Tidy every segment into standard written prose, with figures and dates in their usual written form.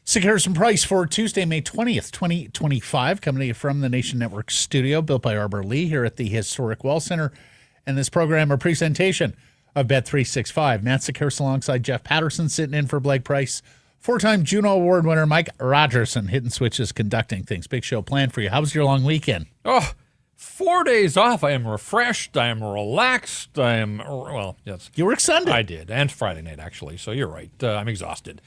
Secure some price for Tuesday, May 20th, 2025, coming to you from the Nation Network studio, built by Arbor Lee here at the Historic Well Center. And this program, a presentation of Bet365. Matt Securus alongside Jeff Paterson, sitting in for Blake Price. Four-time Juno Award winner Mike Rogerson, hitting switches, conducting things. Big show planned for you. How was your long weekend? 4 days off. I am refreshed. I am relaxed. Yes. You worked Sunday. I did, and Friday night, actually. So you're right. I'm exhausted.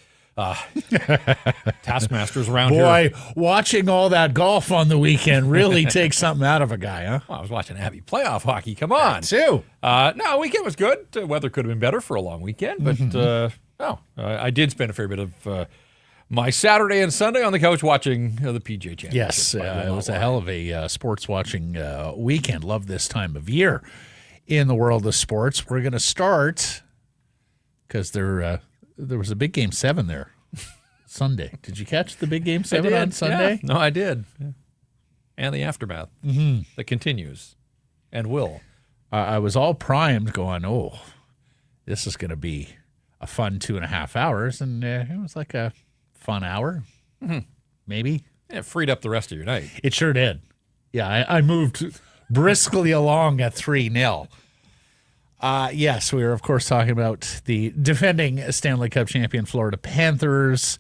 Taskmasters around here. Boy, watching all that golf on the weekend really takes something out of a guy, huh? Well, I was watching Abby playoff hockey. Come on. Too. No, weekend was good. Weather could have been better for a long weekend, but I did spend a fair bit of my Saturday and Sunday on the couch watching the PGA Championship. Yes, it was a hell of a sports watching weekend. Love this time of year in the world of sports. We're going to start because there was a big Game 7 there Sunday. Did you catch the big Game 7 on Sunday? Yeah. No, I did. Yeah. And the aftermath that continues and will. I was all primed going, this is going to be a fun 2.5 hours. And it was like a fun hour, maybe. Yeah, it freed up the rest of your night. It sure did. Yeah, I moved briskly along at 3-0. Yes, we were, of course, talking about the defending Stanley Cup champion Florida Panthers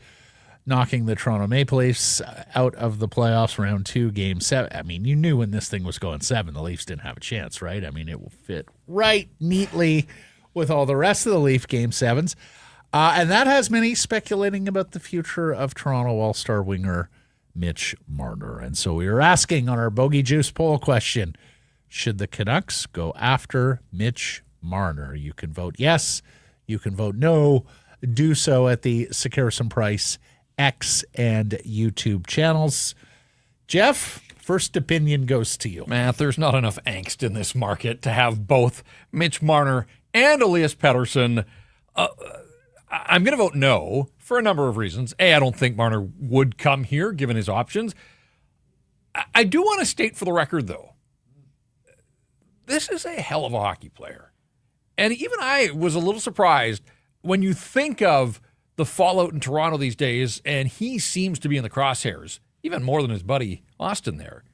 knocking the Toronto Maple Leafs out of the playoffs, round 2, Game 7. I mean, you knew when this thing was going 7, the Leafs didn't have a chance, right? I mean, it will fit right neatly with all the rest of the Leaf Game 7s. And that has many speculating about the future of Toronto All-Star winger Mitch Marner. And so we were asking on our Bogey Juice poll question, should the Canucks go after Mitch Marner? You can vote yes. You can vote no. Do so at the Securus and Price X and YouTube channels. Jeff, first opinion goes to you. Matt, there's not enough angst in this market to have both Mitch Marner and Elias Pettersson. I'm going to vote no for a number of reasons. A, I don't think Marner would come here given his options. I do want to state for the record, though, this is a hell of a hockey player. And even I was a little surprised when you think of the fallout in Toronto these days, and he seems to be in the crosshairs, even more than his buddy Austin there.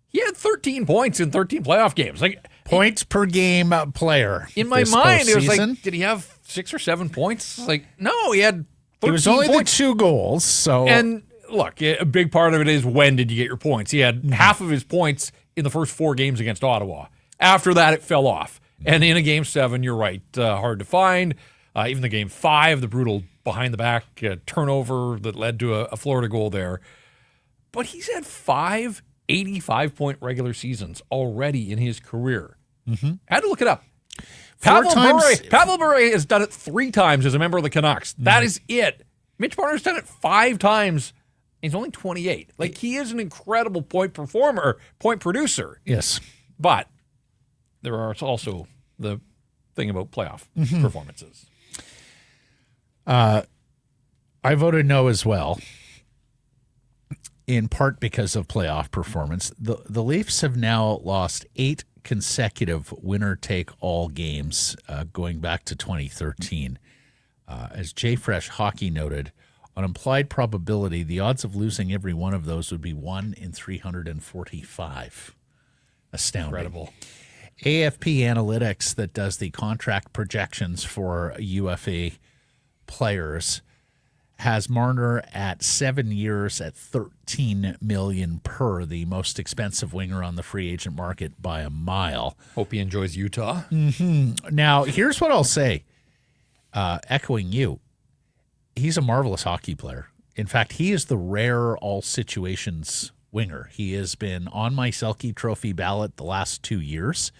He had 13 points in 13 playoff games. Points per game player. In my mind, it was like, did he have 6 or 7 points? No, he had 13 It was only points. the 2 goals. So, and look, a big part of it is when did you get your points? He had half of his points in the first 4 games against Ottawa. After that, it fell off. And in a Game 7, you're right, hard to find. Even the Game 5, the brutal behind-the-back turnover that led to a Florida goal there. But he's had 5 85-point regular seasons already in his career. I had to look it up. Pavel Bure has done it 3 times as a member of the Canucks. That is it. Mitch Marner's done it 5 times. He's only 28. He is an incredible point producer. Yes. But there are also the thing about playoff performances. I voted no as well, in part because of playoff performance. The Leafs have now lost 8 consecutive winner-take-all games going back to 2013. As Jay Fresh Hockey noted, on implied probability, the odds of losing every one of those would be 1 in 345. Astounding. Incredible. AFP Analytics, that does the contract projections for UFA players, has Marner at 7 years at $13 million per, the most expensive winger on the free agent market by a mile. Hope he enjoys Utah. Now, here's what I'll say, echoing you. He's a marvelous hockey player. In fact, he is the rare all situations winger. He has been on my Selke Trophy ballot the last 2 years.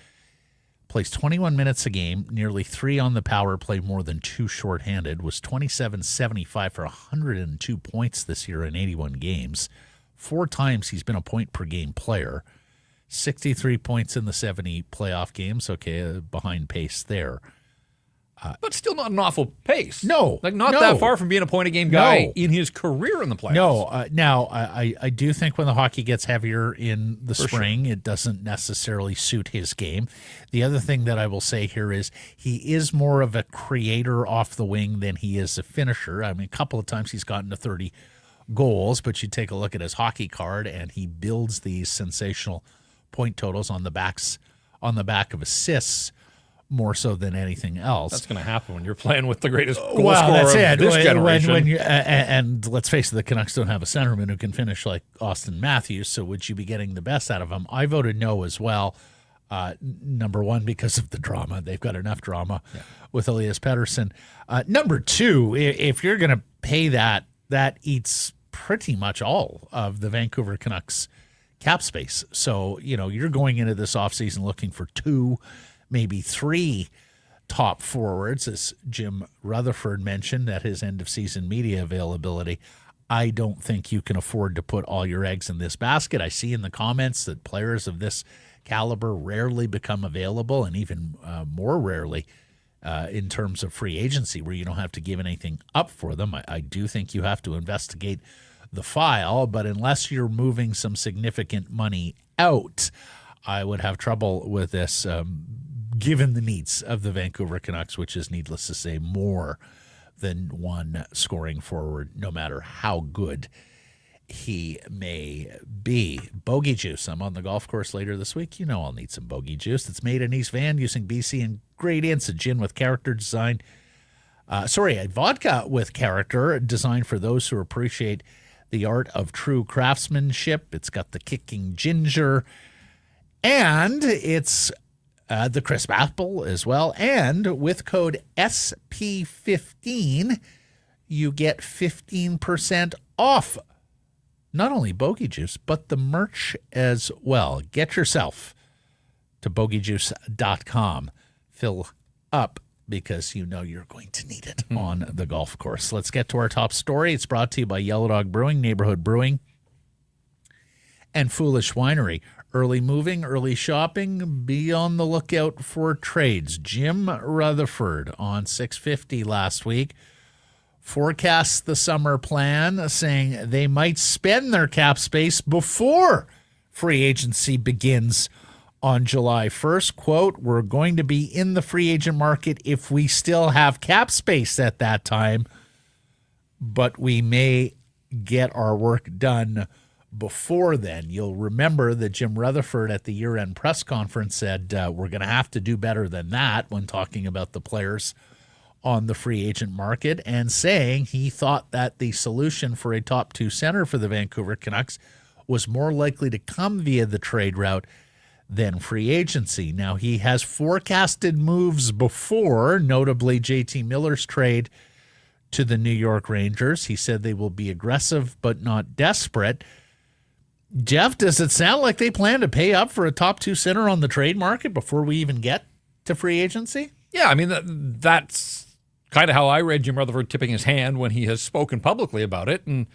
Plays 21 minutes a game, nearly 3 on the power play, more than 2 shorthanded, was 27.75 for 102 points this year in 81 games, 4 times he's been a point-per-game player. 63 points in the 70 playoff games. Okay, behind pace there. But still not an awful pace. No. Not that far from being a point-a-game guy in his career in the playoffs. No. Now, I do think when the hockey gets heavier in the spring, it doesn't necessarily suit his game. The other thing that I will say here is he is more of a creator off the wing than he is a finisher. I mean, a couple of times he's gotten to 30 goals, but you take a look at his hockey card, and he builds these sensational point totals on the back of assists more so than anything else. That's going to happen when you're playing with the greatest goal scorer of this generation. And let's face it, the Canucks don't have a centerman who can finish like Austin Matthews, so would you be getting the best out of him? I voted no as well. Number one, because of the drama. They've got enough drama with Elias Pettersson. Number two, if you're going to pay that eats pretty much all of the Vancouver Canucks cap space. So, you're going into this offseason looking for 2, maybe 3 top forwards, as Jim Rutherford mentioned at his end-of-season media availability. I don't think you can afford to put all your eggs in this basket. I see in the comments that players of this caliber rarely become available, and even more rarely in terms of free agency, where you don't have to give anything up for them. I do think you have to investigate the file, but unless you're moving some significant money out, I would have trouble with this, given the needs of the Vancouver Canucks, which is, needless to say, more than one scoring forward, no matter how good he may be. Bogey juice. I'm on the golf course later this week. I'll need some bogey juice. It's made in East Van using BC ingredients, a gin with character design. A vodka with character, designed for those who appreciate the art of true craftsmanship. It's got the kicking ginger, and it's the crisp apple as well. And with code SP15, you get 15% off not only bogey juice, but the merch as well. Get yourself to bogeyjuice.com. Fill up, because you're going to need it on the golf course. Let's get to our top story. It's brought to you by Yellow Dog Brewing, Neighborhood Brewing, and Foolish Winery. Early moving, early shopping, be on the lookout for trades. Jim Rutherford on 650 last week forecasts the summer plan, saying they might spend their cap space before free agency begins on July 1st. Quote, "We're going to be in the free agent market if we still have cap space at that time, but we may get our work done before then." You'll remember that Jim Rutherford at the year-end press conference said we're going to have to do better than that when talking about the players on the free agent market, and saying he thought that the solution for a top 2 center for the Vancouver Canucks was more likely to come via the trade route than free agency. Now, he has forecasted moves before, notably JT Miller's trade to the New York Rangers. He said they will be aggressive but not desperate. Jeff, does it sound like they plan to pay up for a top 2 center on the trade market before we even get to free agency? Yeah, I mean, that's kind of how I read Jim Rutherford tipping his hand when he has spoken publicly about it. And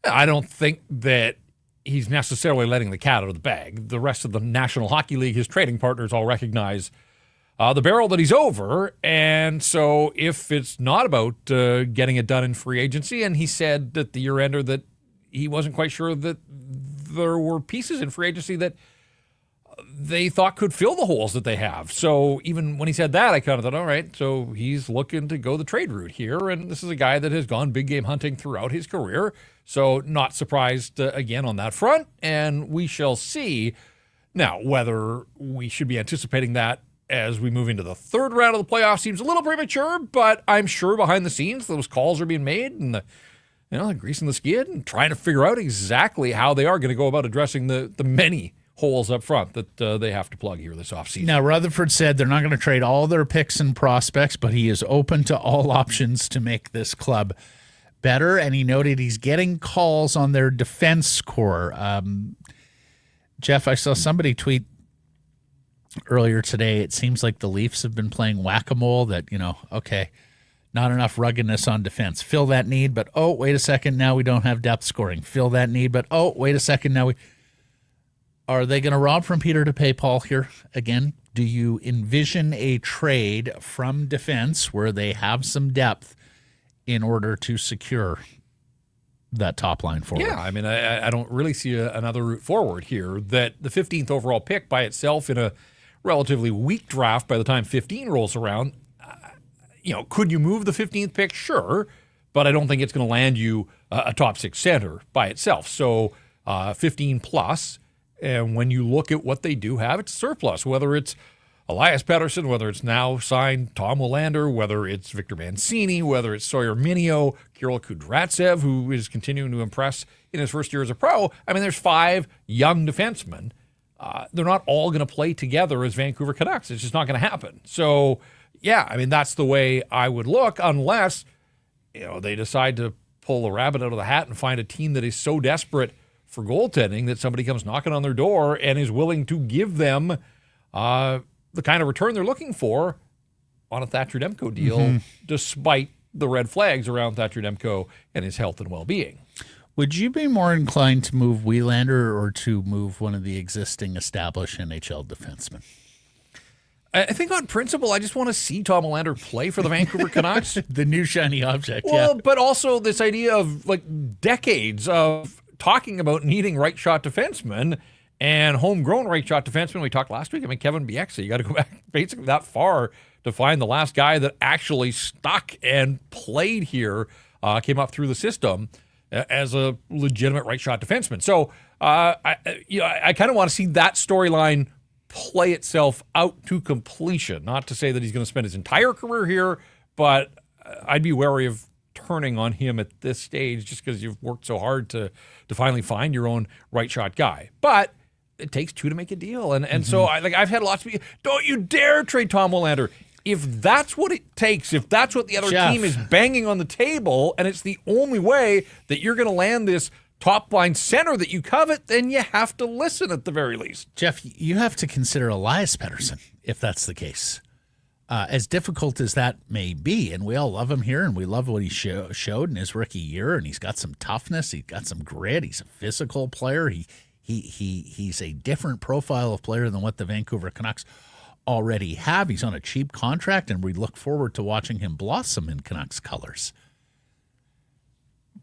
I don't think that he's necessarily letting the cat out of the bag. The rest of the National Hockey League, his trading partners, all recognize the barrel that he's over. And so if it's not about getting it done in free agency, and he said at the year-ender that he wasn't quite sure that there were pieces in free agency that they thought could fill the holes that they have. So even when he said that, I kind of thought, all right, so he's looking to go the trade route here. And this is a guy that has gone big game hunting throughout his career. So not surprised again on that front. And we shall see now whether we should be anticipating that as we move into the third round of the playoffs. Seems a little premature, but I'm sure behind the scenes those calls are being made, and greasing the skid and trying to figure out exactly how they are going to go about addressing the many holes up front that they have to plug here this offseason. Now, Rutherford said they're not going to trade all their picks and prospects, but he is open to all options to make this club better, and he noted he's getting calls on their defense core. Jeff, I saw somebody tweet earlier today, it seems like the Leafs have been playing whack-a-mole, that, Not enough ruggedness on defense. Fill that need, but oh, wait a second, now we don't have depth scoring. Fill that need, but oh, wait a second, now we... Are they going to rob from Peter to pay Paul here again? Do you envision a trade from defense where they have some depth in order to secure that top line forward? Yeah, I mean, I don't really see another route forward here. That the 15th overall pick by itself in a relatively weak draft by the time 15 rolls around, could you move the 15th pick? Sure, but I don't think it's going to land you a top 6 center by itself. So 15 plus, and when you look at what they do have, it's surplus, whether it's Elias Pettersson, whether it's now signed Tom Willander, whether it's Victor Mancini, whether it's Sawyer Minio, Kirill Kudratsev, who is continuing to impress in his first year as a pro. I mean, there's 5 young defensemen. They're not all going to play together as Vancouver Canucks. It's just not going to happen. So, yeah, I mean, that's the way I would look unless, they decide to pull a rabbit out of the hat and find a team that is so desperate for goaltending that somebody comes knocking on their door and is willing to give them the kind of return they're looking for on a Thatcher Demko deal, despite the red flags around Thatcher Demko and his health and well-being. Would you be more inclined to move Willander or to move one of the existing established NHL defensemen? I think on principle, I just want to see Tom Willander play for the Vancouver Canucks. The new shiny object, well, but also this idea of decades of talking about needing right shot defensemen and homegrown right shot defensemen. We talked last week. I mean, Kevin Bieksa, you got to go back basically that far to find the last guy that actually stuck and played here, came up through the system as a legitimate right shot defenseman. So I kind of want to see that storyline play itself out to completion. Not to say that he's going to spend his entire career here, but I'd be wary of turning on him at this stage just because you've worked so hard to finally find your own right shot guy. But it takes 2 to make a deal. And so I've had lots of people, don't you dare trade Tom Willander. If that's what it takes, if that's what the other team is banging on the table, and it's the only way that you're going to land this top line center that you covet, then you have to listen at the very least. Jeff, you have to consider Elias Pettersson if that's the case. As difficult as that may be, and we all love him here, and we love what he showed in his rookie year, and he's got some toughness, he's got some grit, he's a physical player, he's a different profile of player than what the Vancouver Canucks already have. He's on a cheap contract, and we look forward to watching him blossom in Canucks colors.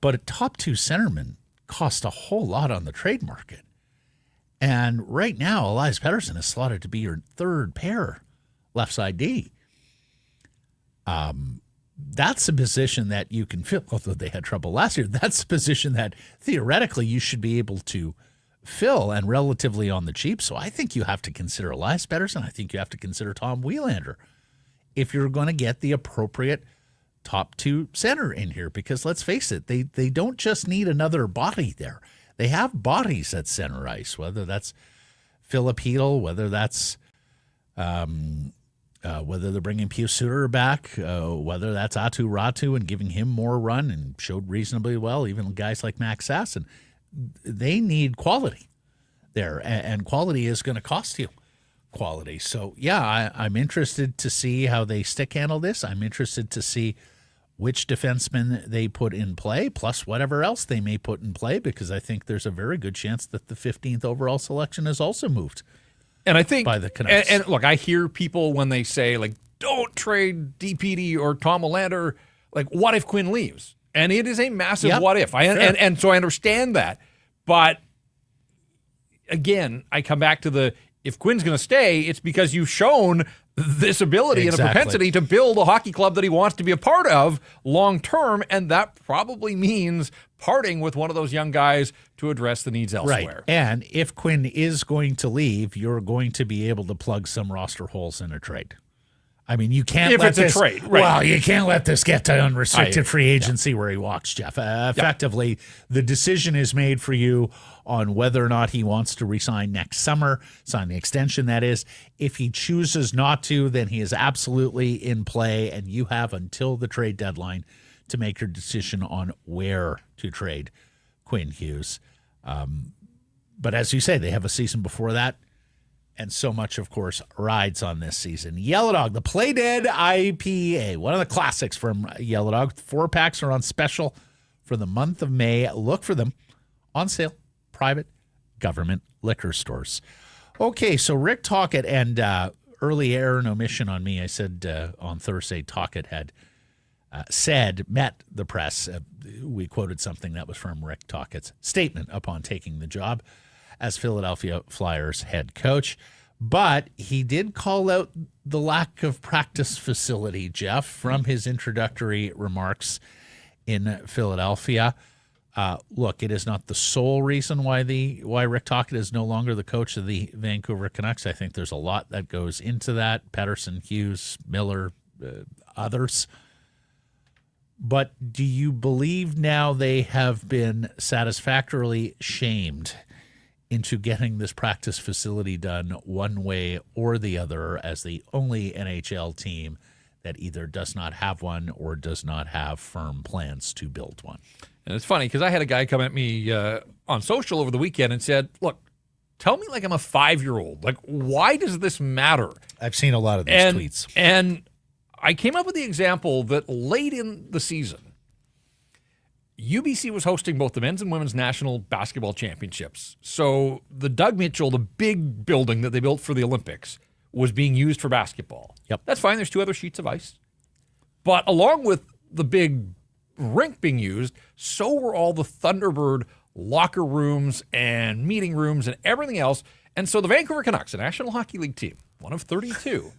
But a top 2 centerman cost a whole lot on the trade market. And right now, Elias Pettersson is slotted to be your 3rd pair left side D. That's a position that you can fill, although they had trouble last year. That's a position that theoretically you should be able to fill and relatively on the cheap. So I think you have to consider Elias Pettersson. I think you have to consider Tom Willander if you're going to get the appropriate top 2 center in here, because let's face it, they don't just need another body there. They have bodies at center ice, whether that's Philip Hedl, whether that's whether they're bringing Pius Suter back, whether that's Atu Ratu and giving him more run and showed reasonably well, even guys like Max Sasson. They need quality there, and quality is going to cost you quality. So, yeah, I'm interested to see how they stick handle this. I'm interested to see which defensemen they put in play, plus whatever else they may put in play, because I think there's a very good chance that the 15th overall selection is also moved. And I think, by the Canucks. And look, I hear people when they say, don't trade DPD or Tom Willander, what if Quinn leaves? And it is a massive what if. And so I understand that. But again, I come back to if Quinn's going to stay, it's because you've shown this ability and a propensity to build a hockey club that he wants to be a part of long term, and that probably means parting with one of those young guys to address the needs elsewhere. Right. And if Quinn is going to leave, you're going to be able to plug some roster holes in a trade. I mean, you can't let this, a trade. Right. Well, you can't let this get to unrestricted free agency where he walks, Jeff. Effectively, the decision is made for you on whether or not he wants to resign next summer, sign the extension, that is. If he chooses not to, then he is absolutely in play, and you have until the trade deadline to make your decision on where to trade Quinn Hughes. But as you say, they have a season before that. And so much, of course, rides on this season. Yellow Dog, the Play Dead IPA, one of the classics from Yellow Dog. 4-packs are on special for the month of May. Look for them on sale, private, government liquor stores. Okay, so Rick Tocchet, and early error and omission on me. I said on Thursday, Tocchet had met the press. We quoted something that was from Rick Tocchet's statement upon taking the job as Philadelphia Flyers head coach. But he did call out the lack of practice facility, Jeff, from his introductory remarks in Philadelphia. Look, it is not the sole reason why Rick Tocchet is no longer the coach of the Vancouver Canucks. I think there's a lot that goes into that. Paterson, Hughes, Miller, others. But do you believe now they have been satisfactorily shamed into getting this practice facility done one way or the other as the only NHL team that either does not have one or does not have firm plans to build one? And it's funny because I had a guy come at me on social over the weekend and said, look, tell me like I'm a 5-year-old. Like, why does this matter? I've seen a lot of these tweets. And I came up with the example that late in the season, UBC was hosting both the men's and women's national basketball championships. So the Doug Mitchell, the big building that they built for the Olympics, was being used for basketball. Yep. That's fine. There's 2 other sheets of ice. But along with the big rink being used, so were all the Thunderbird locker rooms and meeting rooms and everything else. And so the Vancouver Canucks, a National Hockey League team, one of 32,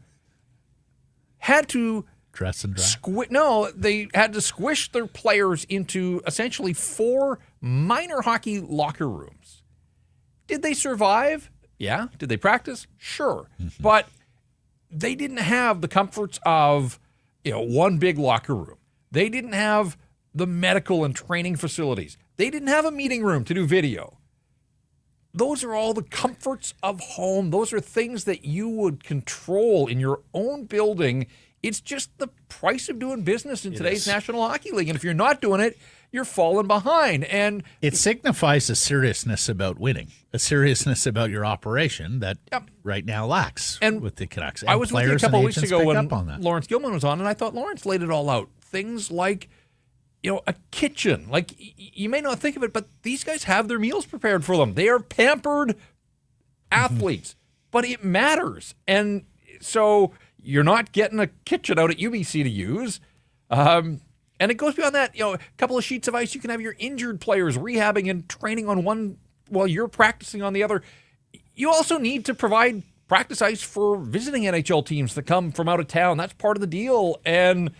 had to dress and dry. they had to squish their players into essentially 4 minor hockey locker rooms. Did they survive? Yeah. Did they practice? Sure. Mm-hmm. But they didn't have the comforts of, one big locker room. They didn't have the medical and training facilities. They didn't have a meeting room to do video. Those are all the comforts of home. Those are things that you would control in your own building. It's just the price of doing business in today's National Hockey League. And if you're not doing it, you're falling behind. And it signifies a seriousness about winning, a seriousness about your operation that right now lacks with the Canucks. And I was with you a couple of weeks ago when Lawrence Gilman was on, and I thought Lawrence laid it all out. Things like, a kitchen. Like, you may not think of it, but these guys have their meals prepared for them. They are pampered athletes, but it matters. And so you're not getting a kitchen out at UBC to use. And it goes beyond that. A couple of sheets of ice, you can have your injured players rehabbing and training on one while you're practicing on the other. You also need to provide practice ice for visiting NHL teams that come from out of town. That's part of the deal. And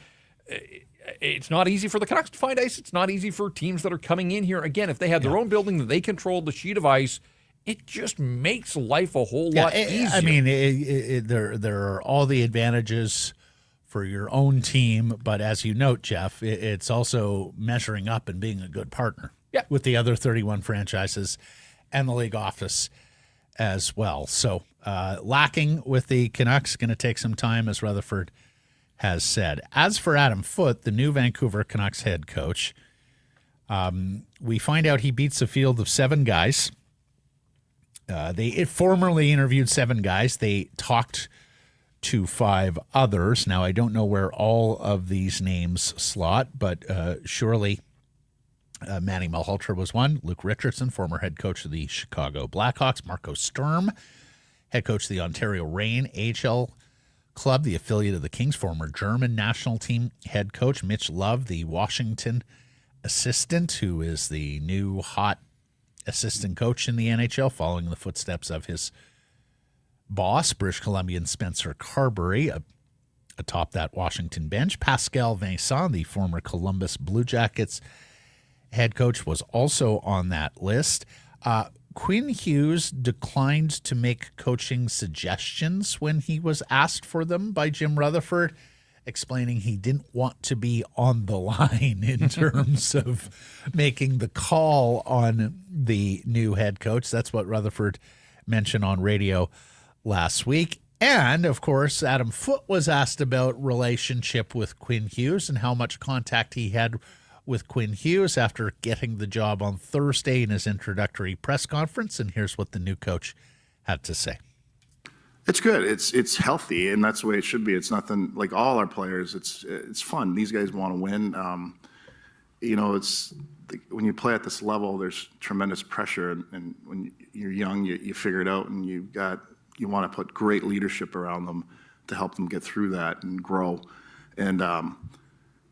it's not easy for the Canucks to find ice. It's not easy for teams that are coming in here. Again, if they have their own building that they control the sheet of ice, it just makes life a whole lot easier. I mean, there are all the advantages for your own team, but as you note, Jeff, it's also measuring up and being a good partner with the other 31 franchises and the league office as well. So lacking with the Canucks, going to take some time, as Rutherford has said. As for Adam Foote, the new Vancouver Canucks head coach, we find out he beats a field of 7 guys. They formerly interviewed 7 guys. They talked to 5 others. Now, I don't know where all of these names slot, but surely Manny Malhotra was one. Luke Richardson, former head coach of the Chicago Blackhawks. Marco Sturm, head coach of the Ontario Reign AHL club, the affiliate of the Kings. Former German national team head coach. Mitch Love, the Washington assistant, who is the new hot assistant coach in the NHL, following the footsteps of his boss, British Columbian Spencer Carberry, atop that Washington bench. Pascal Vincent, the former Columbus Blue Jackets head coach, was also on that list. Quinn Hughes declined to make coaching suggestions when he was asked for them by Jim Rutherford, explaining he didn't want to be on the line in terms of making the call on the new head coach. That's what Rutherford mentioned on radio last week. And, of course, Adam Foote was asked about relationship with Quinn Hughes and how much contact he had with Quinn Hughes after getting the job on Thursday in his introductory press conference. And here's what the new coach had to say. It's good. It's healthy, and that's the way it should be. It's nothing like all our players. It's fun. These guys want to win. It's when you play at this level, there's tremendous pressure, and when you're young, you figure it out, and you want to put great leadership around them to help them get through that and grow. And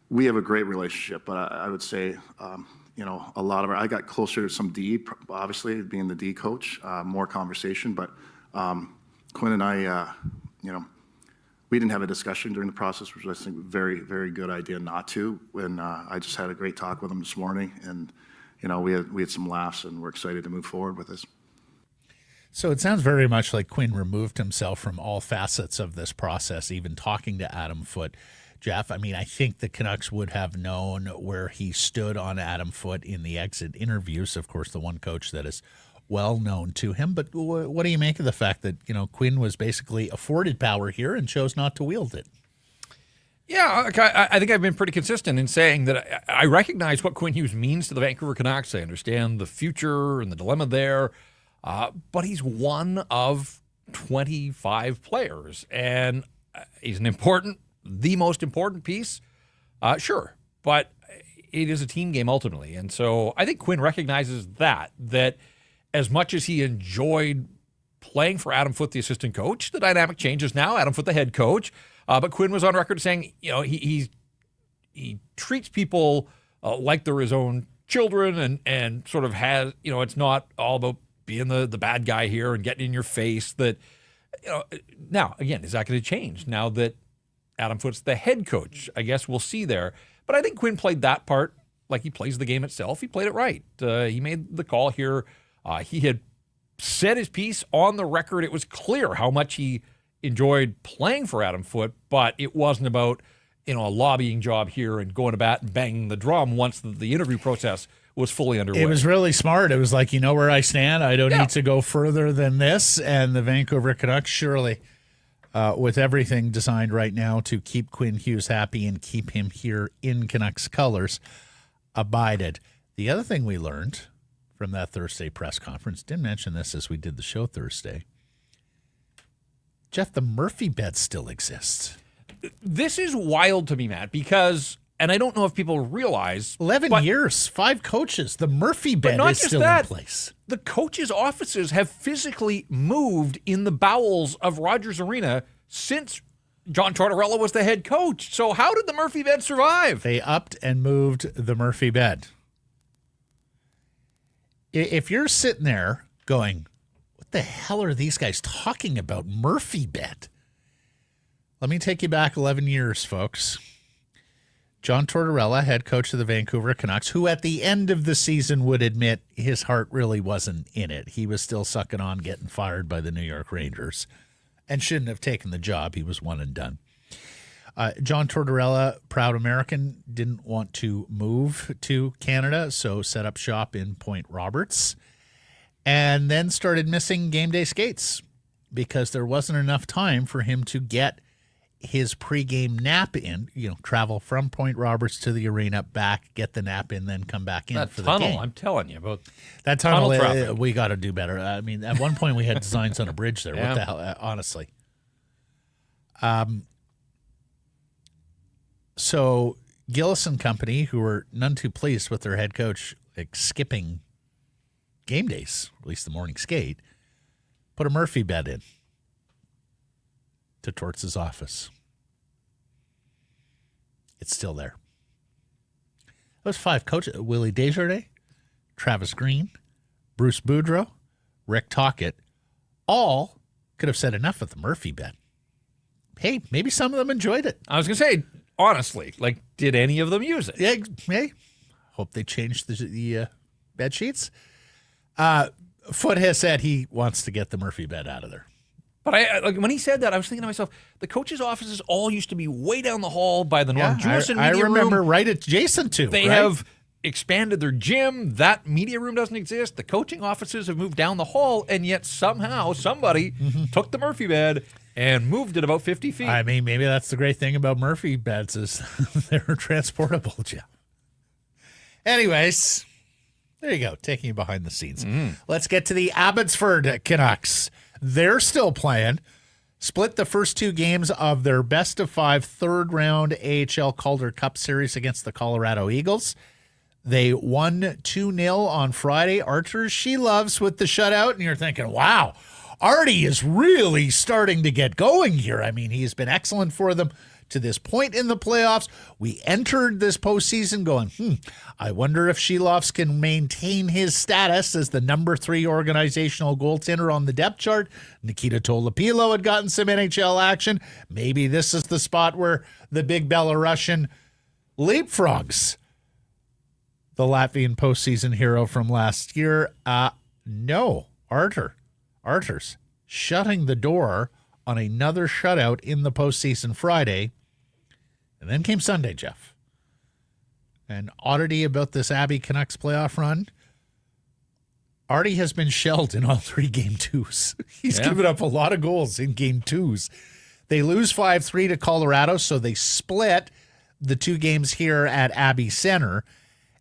we have a great relationship, but I would say, a lot of I got closer to some D, obviously being the D coach, more conversation, but. Quinn and I, we didn't have a discussion during the process, which I think was a very, very good idea not to. And I just had a great talk with him this morning, and we had some laughs, and we're excited to move forward with this. So it sounds very much like Quinn removed himself from all facets of this process, even talking to Adam Foote. Jeff, I mean, I think the Canucks would have known where he stood on Adam Foote in the exit interviews. Of course, the one coach that is well known to him. But what do you make of the fact that, Quinn was basically afforded power here and chose not to wield it? Yeah, I think I've been pretty consistent in saying that I recognize what Quinn Hughes means to the Vancouver Canucks. I understand the future and the dilemma there. But he's one of 25 players. And he's the most important piece. Sure. But it is a team game ultimately. And so I think Quinn recognizes that as much as he enjoyed playing for Adam Foote, the assistant coach, the dynamic changes now. Adam Foote, the head coach. But Quinn was on record saying, he treats people like they're his own children and sort of has, it's not all about being the bad guy here and getting in your face. That, now, again, is that going to change now that Adam Foote's the head coach? I guess we'll see there. But I think Quinn played that part like he plays the game itself. He played it right. He made the call here. He had said his piece on the record. It was clear how much he enjoyed playing for Adam Foote, but it wasn't about, a lobbying job here and going to bat and banging the drum once the interview process was fully underway. It was really smart. It was like, where I stand. I don't need to go further than this. And the Vancouver Canucks, surely, with everything designed right now to keep Quinn Hughes happy and keep him here in Canucks colors, abided. The other thing we learned from that Thursday press conference, didn't mention this as we did the show Thursday, Jeff, the Murphy bet still exists. This is wild to me, Matt, because, and I don't know if people realize, 11 years, 5 coaches, the Murphy bet is still in place. The coaches' offices have physically moved in the bowels of Rogers Arena since John Tortorella was the head coach. So how did the Murphy bet survive? They upped and moved the Murphy bet. If you're sitting there going, what the hell are these guys talking about? Murphy bet. Let me take you back 11 years, folks. John Tortorella, head coach of the Vancouver Canucks, who at the end of the season would admit his heart really wasn't in it. He was still sucking on getting fired by the New York Rangers and shouldn't have taken the job. He was one and done. John Tortorella, proud American, didn't want to move to Canada, so set up shop in Point Roberts and then started missing game day skates because there wasn't enough time for him to get his pregame nap in, travel from Point Roberts to the arena, back, get the nap in, then come back in that for tunnel, the game. I'm telling you about that tunnel traffic. We got to do better. I mean, at one point we had designs on a bridge there. Yeah. What the hell, honestly. So Gillis and company, who were none too pleased with their head coach skipping game days, at least the morning skate, put a Murphy bet in to Torts' office. It's still there. Those 5 coaches, Willie Desjardins, Travis Green, Bruce Boudreau, Rick Tocchet, all could have said enough with the Murphy bet. Hey, maybe some of them enjoyed it. I was going to say, honestly, did any of them use it? Yeah, hey, hope they changed the bed sheets. Foote has said he wants to get the Murphy bet out of there. But when he said that, I was thinking to myself, the coaches' offices all used to be way down the hall by the Norm Jewison media room. I remember right adjacent to. They have expanded their gym. That media room doesn't exist. The coaching offices have moved down the hall, and yet somehow somebody took the Murphy bed and moved it about 50 feet. I mean, maybe that's the great thing about Murphy beds is they're transportable, Jeff. Anyways, there you go, taking you behind the scenes. Let's get to the Abbotsford Canucks. They're still playing. split the first two games of their best-of-5 third-round AHL Calder Cup series against the Colorado Eagles. They won 2-0 on Friday. Archer, she loves with the shutout, and you're thinking, wow, Artie is really starting to get going here. I mean, he's been excellent for them to this point in the playoffs. We entered this postseason going, I wonder if Sheloffs can maintain his status as the number 3 organizational goaltender on the depth chart. Nikita Tolopilo had gotten some NHL action. Maybe this is the spot where the big Belarusian leapfrogs the Latvian postseason hero from last year. No, Arturs shutting the door on another shutout in the postseason Friday. And then came Sunday, Jeff. An oddity about this Abby Canucks playoff run, Artie has been shelled in all 3 game 2s. He's given up a lot of goals in game 2s. They lose 5-3 to Colorado, so they split the 2 games here at Abbey Center,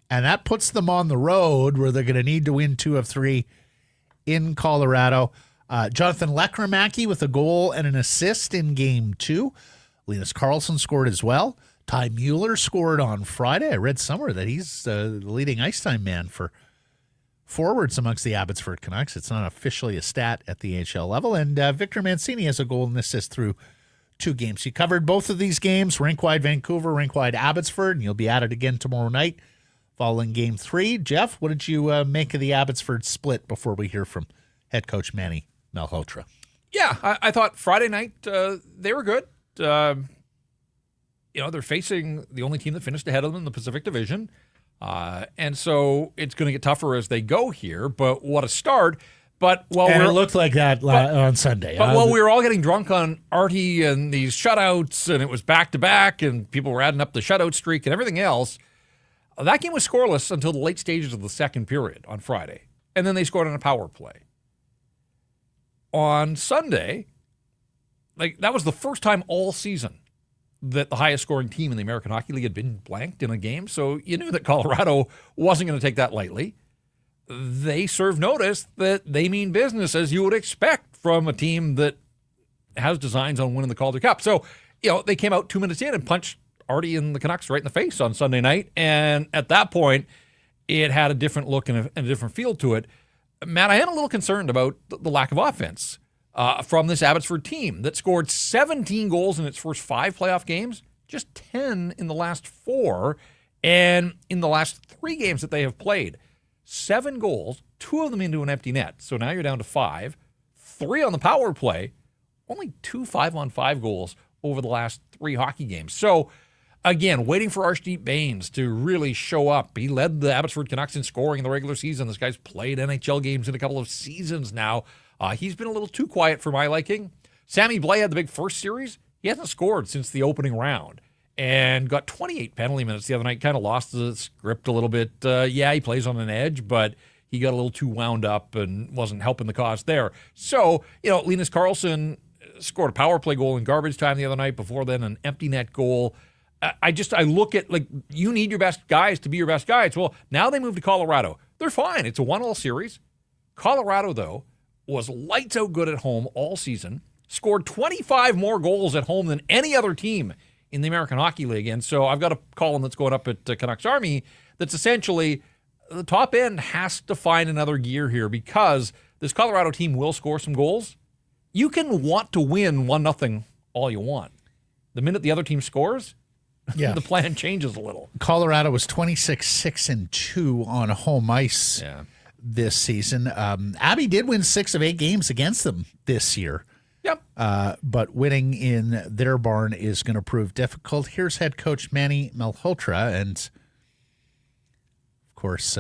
and that puts them on the road where they're going to need to win 2 of 3 in Colorado. Jonathan Lekramaki with a goal and an assist in game 2. Linus Karlsson scored as well. Ty Mueller scored on Friday. I read somewhere that he's the leading ice time man for forwards amongst the Abbotsford Canucks. It's not officially a stat at the AHL level. And Victor Mancini has a goal and assist through 2 games. He covered both of these games, rink-wide Vancouver, rink-wide Abbotsford, and you'll be at it again tomorrow night following game 3. Jeff, what did you make of the Abbotsford split before we hear from head coach Manny Malhotra? Yeah, I thought Friday night they were good. They're facing the only team that finished ahead of them in the Pacific Division. And so it's going to get tougher as they go here, but what a start. But it looked like that on Sunday. But while we were all getting drunk on Artie and these shutouts, and it was back-to-back, and people were adding up the shutout streak and everything else, that game was scoreless until the late stages of the second period on Friday. And then they scored on a power play. On Sunday, that was the first time all season that the highest scoring team in the American Hockey League had been blanked in a game. So you knew that Colorado wasn't going to take that lightly. They served notice that they mean business, as you would expect from a team that has designs on winning the Calder Cup. So, they came out 2 minutes in and punched Artie and the Canucks right in the face on Sunday night. And at that point, it had a different look and a different feel to it. Matt, I am a little concerned about the lack of offense from this Abbotsford team that scored 17 goals in its first 5 playoff games, just 10 in the last 4, and in the last 3 games that they have played, 7 goals, 2 of them into an empty net. So now you're down to 5, 3 on the power play, only 2 5-on-5 goals over the last 3 hockey games. So again, waiting for Arshdeep Bains to really show up. He led the Abbotsford Canucks in scoring in the regular season. This guy's played NHL games in a couple of seasons now. He's been a little too quiet for my liking. Sammy Blais had the big first series. He hasn't scored since the opening round and got 28 penalty minutes the other night. Kind of lost the script a little bit. He plays on an edge, but he got a little too wound up and wasn't helping the cause there. So, Linus Karlsson scored a power play goal in garbage time the other night. Before then, an empty net goal. I look at, you need your best guys to be your best guys. Well, now they move to Colorado. They're fine. It's a 1-1 series. Colorado, though, was lights out good at home all season, scored 25 more goals at home than any other team in the American Hockey League. And so I've got a column that's going up at Canucks Army that's essentially the top end has to find another gear here because this Colorado team will score some goals. You can want to win 1-0 all you want. The minute the other team scores, the plan changes a little. Colorado was 26-6-2 on home ice this season. Abby did win 6 of 8 games against them this year. Yep. But winning in their barn is going to prove difficult. Here's head coach Manny Malhotra, and of course,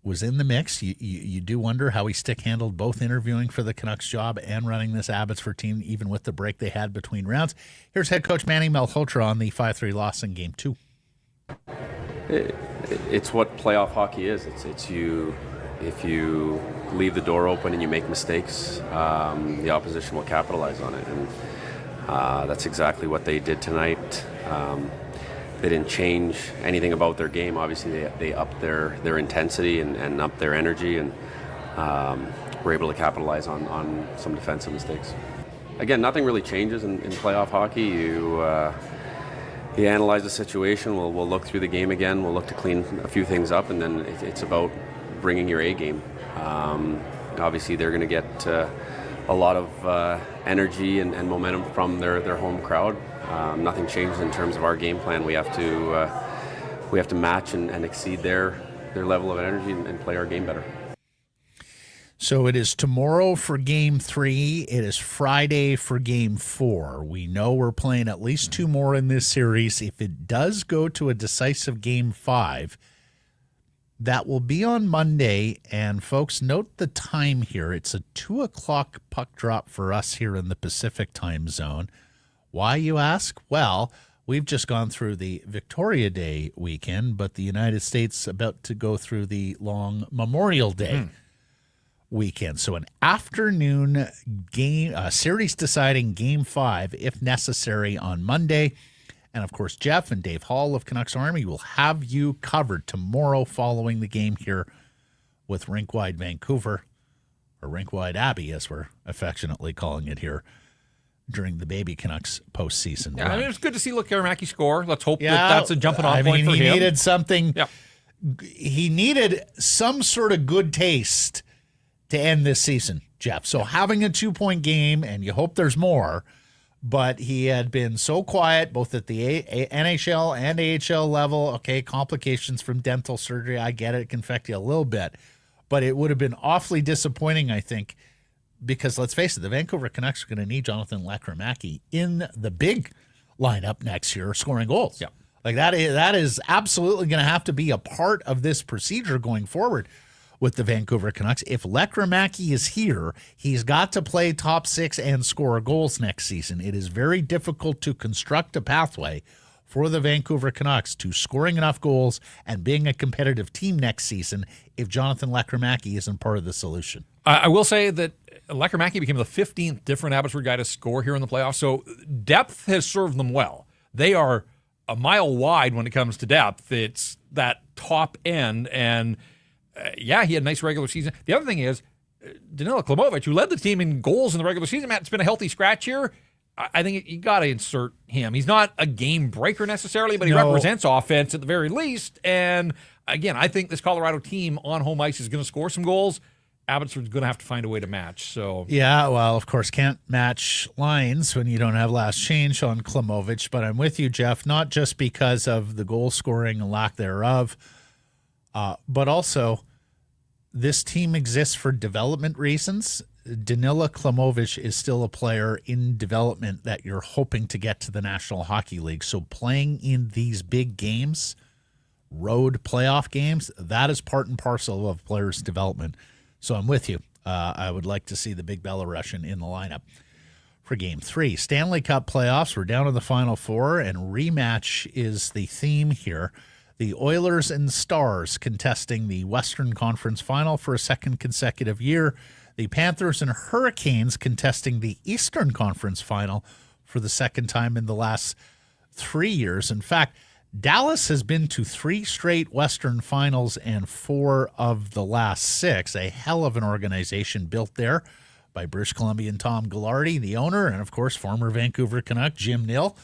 was in the mix. You do wonder how he stick-handled both interviewing for the Canucks job and running this Abbotsford team, even with the break they had between rounds. Here's head coach Manny Malhotra on the 5-3 loss in Game 2. It's what playoff hockey is. It's you. If you leave the door open and you make mistakes, the opposition will capitalize on it, and that's exactly what they did tonight. They didn't change anything about their game. Obviously, they upped their intensity and upped their energy, and we're able to capitalize on some defensive mistakes. Again, nothing really changes in playoff hockey. You analyze the situation. We'll look through the game again. We'll look to clean a few things up, and then it's about bringing your A game. Obviously, they're going to get a lot of energy and momentum from their home crowd. Nothing changes in terms of our game plan. We have to match and exceed their level of energy and play our game better. So it is tomorrow for Game 3. It is Friday for Game 4. We know we're playing at least 2 more in this series. If it does go to a decisive Game 5, that will be on Monday. And folks, note the time here. It's a 2 o'clock puck drop for us here in the Pacific time zone. Why, you ask? Well, we've just gone through the Victoria Day weekend, but the United States about to go through the long Memorial Day weekend. So an afternoon game, series deciding Game 5, if necessary, on Monday. And of course, Jeff and Dave Hall of Canucks Army will have you covered tomorrow following the game here with Rink-Wide Vancouver, or Rink-Wide Abbey, as we're affectionately calling it here, during the Baby Canucks postseason run. I mean, it's good to see Karamaki score. Let's hope that's a jumping off point for him. He needed something. Yeah. He needed some sort of good taste to end this season, Jeff. So having a 2-point game, and you hope there's more, but he had been so quiet both at the NHL and AHL level. Okay, complications from dental surgery, I get it. It can affect you a little bit. But it would have been awfully disappointing, I think, because let's face it, the Vancouver Canucks are going to need Jonathan Lekrimaki in the big lineup next year scoring goals. Yeah. Like that is absolutely going to have to be a part of this procedure going forward with the Vancouver Canucks. If Lekrimaki is here, he's got to play top 6 and score goals next season. It is very difficult to construct a pathway for the Vancouver Canucks to scoring enough goals and being a competitive team next season if Jonathan Lekrimaki isn't part of the solution. I will say that Lekrimaki became the 15th different Abbotsford guy to score here in the playoffs, so depth has served them well. They are a mile wide when it comes to depth. It's that top end, and he had a nice regular season. The other thing is, Danila Klimovich, who led the team in goals in the regular season, Matt, it's been a healthy scratch here. I think you got to insert him. He's not a game breaker necessarily, but he represents offense at the very least. And again, I think this Colorado team on home ice is going to score some goals. Abbotsford's going to have to find a way to match. So yeah, well, of course, can't match lines when you don't have last change on Klimovich. But I'm with you, Jeff, not just because of the goal scoring and lack thereof, but also this team exists for development reasons. Danila Klimovich is still a player in development that you're hoping to get to the National Hockey League. So playing in these big games, road playoff games, that is part and parcel of players' development. So I'm with you. I would like to see the Big Belarusian in the lineup for Game 3. Stanley Cup playoffs, we're down to the Final Four, and rematch is the theme here. The Oilers and Stars contesting the Western Conference Final for a second consecutive year. The Panthers and Hurricanes contesting the Eastern Conference Final for the second time in the last 3 years. In fact, Dallas has been to 3 straight Western Finals and 4 of the last 6. A hell of an organization built there by British Columbian Tom Ghilardi, the owner, and of course former Vancouver Canuck Jim Nill,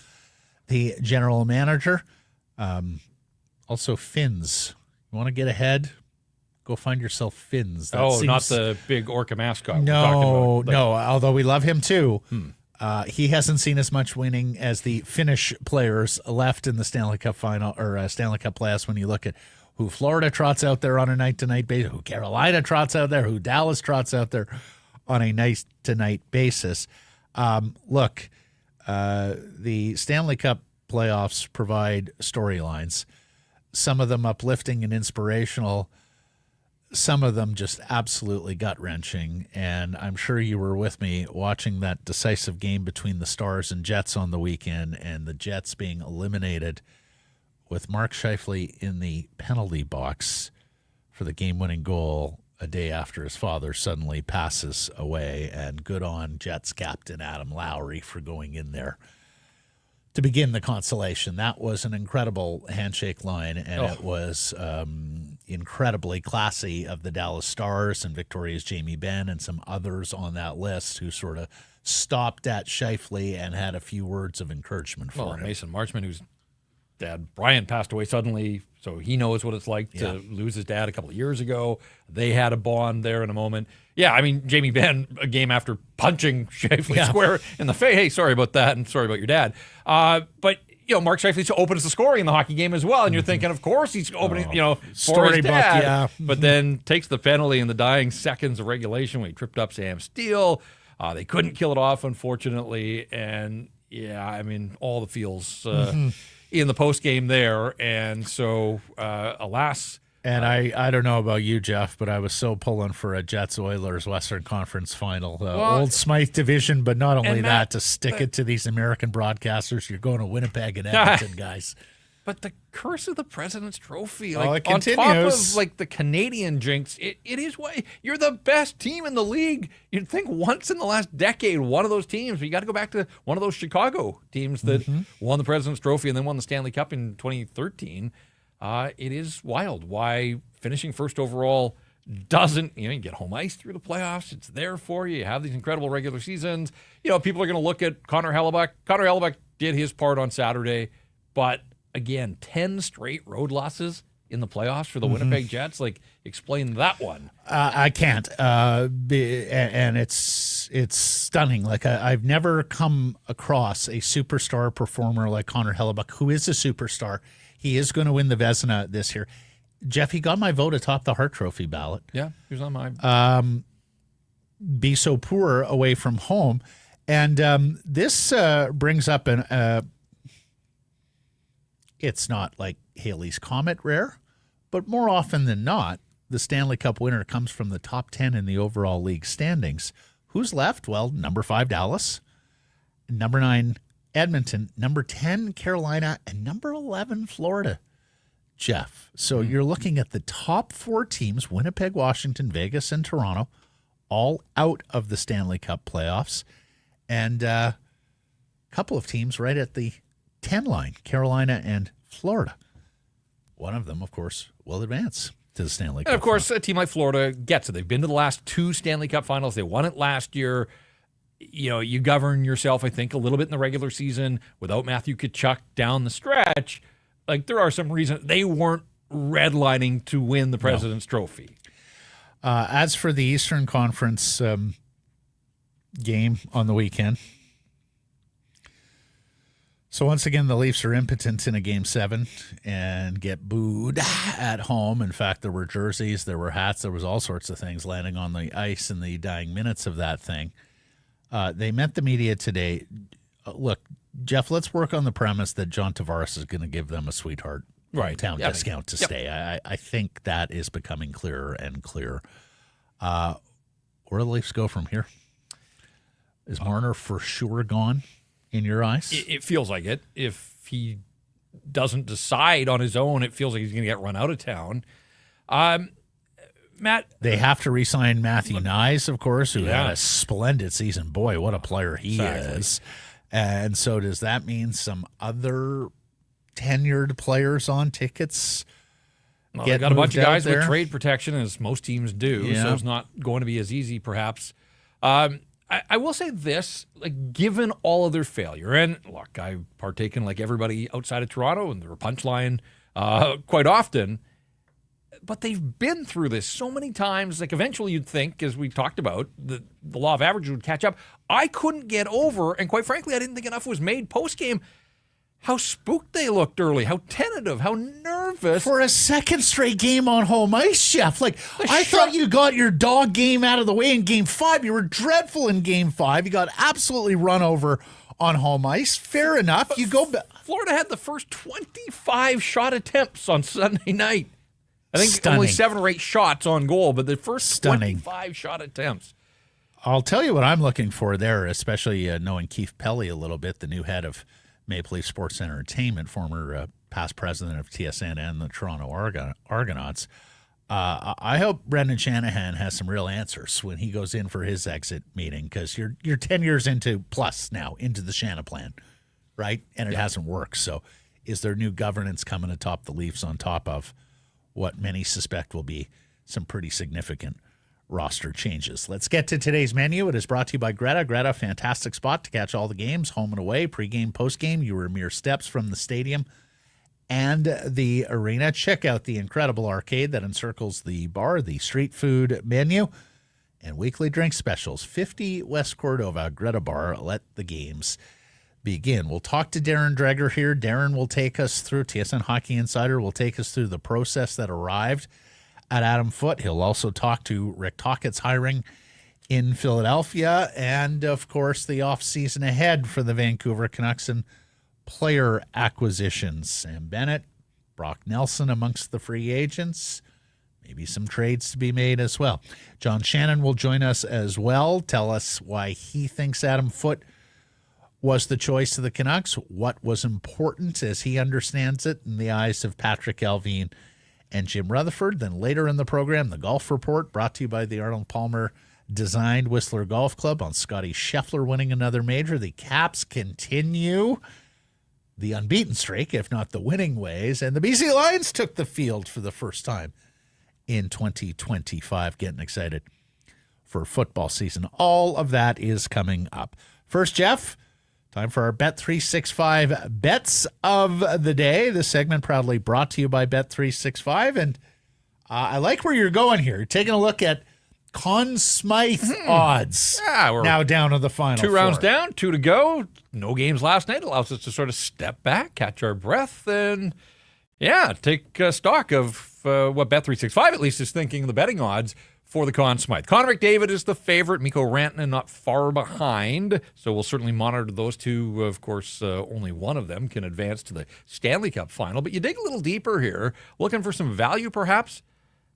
the general manager. Also Finns. You want to get ahead? Go find yourself Finns. That not the big orca mascot. No. Although we love him too. He hasn't seen as much winning as the Finnish players left in the Stanley Cup final or Stanley Cup playoffs. When you look at who Florida trots out there on a night-to-night basis, who Carolina trots out there, who Dallas trots out there on a night-to-night basis. The Stanley Cup playoffs provide storylines. Some of them uplifting and inspirational. Some of them just absolutely gut-wrenching, and I'm sure you were with me watching that decisive game between the Stars and Jets on the weekend, and the Jets being eliminated with Mark Scheifele in the penalty box for the game-winning goal a day after his father suddenly passes away, and good on Jets captain Adam Lowry for going in there to begin the consolation. That was an incredible handshake line, and it was incredibly classy of the Dallas Stars and Victoria's Jamie Benn and some others on that list who sort of stopped at Scheifele and had a few words of encouragement for him. Mason Marchman, whose dad Brian passed away suddenly, so he knows what it's like to lose his dad a couple of years ago. They had a bond there in a moment. Yeah, I mean, Jamie Benn, a game after punching Scheifele square in the face. Hey, sorry about that, and sorry about your dad. But Mark Scheifele opens the scoring in the hockey game as well, and you're thinking, of course, he's opening, for his dad. But then takes the penalty in the dying seconds of regulation when he tripped up Sam Steele. They couldn't kill it off, unfortunately, and all the feels in the post game there, and so alas. And I don't know about you, Jeff, but I was so pulling for a Jets-Oilers Western Conference final. Old Smythe division, but not only that, to stick it to these American broadcasters. You're going to Winnipeg and Edmonton, guys. But the curse of the President's Trophy, it on continues. top of the Canadian jinx, it is why you're the best team in the league. You'd think once in the last decade, one of those teams, but you got to go back to one of those Chicago teams that won the President's Trophy and then won the Stanley Cup in 2013. It is wild why finishing first overall doesn't, you get home ice through the playoffs. It's there for you. You have these incredible regular seasons. People are going to look at Connor Hellebuyck. Connor Hellebuyck did his part on Saturday, but again, 10 straight road losses in the playoffs for the Winnipeg Jets. Explain that one. I can't. And it's stunning. I've never come across a superstar performer like Connor Hellebuyck, who is a superstar. He is going to win the Vezina this year. Jeff, he got my vote atop the Hart Trophy ballot. Yeah, he was on mine. Be so poor away from home. And this brings up it's not like Halley's Comet rare, but more often than not, the Stanley Cup winner comes from the top 10 in the overall league standings. Who's left? Well, number 5, Dallas. Number 9, Edmonton. Number 10, Carolina. And number 11, Florida. Jeff. So you're looking at the top 4 teams, Winnipeg, Washington, Vegas, and Toronto, all out of the Stanley Cup playoffs. And a couple of teams right at the 10 line, Carolina and Florida. One of them, of course, will advance to the Stanley Cup. And of course, a team like Florida gets it. They've been to the last 2 Stanley Cup finals. They won it last year. You govern yourself, I think, a little bit in the regular season without Matthew Tkachuk down the stretch. There are some reasons they weren't redlining to win the President's Trophy. As for the Eastern Conference game on the weekend, so once again, the Leafs are impotent in a Game 7 and get booed at home. In fact, there were jerseys, there were hats, there was all sorts of things landing on the ice in the dying minutes of that thing. They met the media today. Look, Jeff, let's work on the premise that John Tavares is going to give them a sweetheart town discount to stay. I think that is becoming clearer and clearer. Where do the Leafs go from here? Is Marner for sure gone? In your eyes? It feels like it. If he doesn't decide on his own, it feels like he's going to get run out of town. Matt? They have to re-sign Matthew Nyes, of course, who had a splendid season. Boy, what a player he is. And so does that mean some other tenured players on tickets get got a bunch of guys with trade protection, as most teams do, so it's not going to be as easy, perhaps. I will say this, given all of their failure, and look, I've partaken like everybody outside of Toronto in their punchline quite often, but they've been through this so many times. Eventually you'd think, as we talked about, the law of averages would catch up. I couldn't get over, and quite frankly, I didn't think enough was made post-game, how spooked they looked early, how tentative, how nervous. For a second straight game on home ice, Jeff. I thought you got your dog game out of the way in Game 5. You were dreadful in Game 5. You got absolutely run over on home ice. Fair enough. You go back. Florida had the first 25 shot attempts on Sunday night. I think only 7 or 8 shots on goal, but the first 25 shot attempts. I'll tell you what I'm looking for there, especially knowing Keith Pelly a little bit, the new head of Maple Leaf Sports Entertainment, former past president of TSN and the Toronto Argonauts. I hope Brendan Shanahan has some real answers when he goes in for his exit meeting, because you're 10 years into the Shanahan plan. right? And it hasn't worked. So is there new governance coming atop the Leafs on top of what many suspect will be some pretty significant roster changes? Let's get to today's menu. It is brought to you by Greta. Greta, fantastic spot to catch all the games, home and away, pregame, postgame. You were mere steps from the stadium and the arena. Check out the incredible arcade that encircles the bar, the street food menu, and weekly drink specials. 50 West Cordova, Greta Bar. Let the games begin. We'll talk to Darren Dreger here. Darren will take us through, TSN Hockey Insider will take us through the process that arrived at Adam Foote. He'll also talk to Rick Tocchet's hiring in Philadelphia and, of course, the offseason ahead for the Vancouver Canucks and player acquisitions. Sam Bennett, Brock Nelson amongst the free agents. Maybe some trades to be made as well. John Shannon will join us as well, tell us why he thinks Adam Foote was the choice of the Canucks, what was important as he understands it in the eyes of Patrick Alvin and Jim Rutherford. Then later in the program, the Golf Report, brought to you by the Arnold Palmer designed Whistler Golf Club on Scotty Scheffler winning another major. The Caps continue the unbeaten streak, if not the winning ways, and the BC Lions took the field for the first time in 2025. Getting excited for football season. All of that is coming up. First, Jeff, time for our Bet365 Bets of the Day. This segment proudly brought to you by Bet365. And I like where you're going here. You're taking a look at Conn Smythe odds. Yeah, we're now down to the final 2 rounds four. down, 2 to go. No games last night. Allows us to sort of step back, catch our breath, and take stock of what Bet365 at least is thinking the betting odds for the Conn Smythe. Connor McDavid is the favorite. Mikko Rantanen not far behind. So we'll certainly monitor those two. Of course, only one of them can advance to the Stanley Cup final. But you dig a little deeper here, looking for some value perhaps.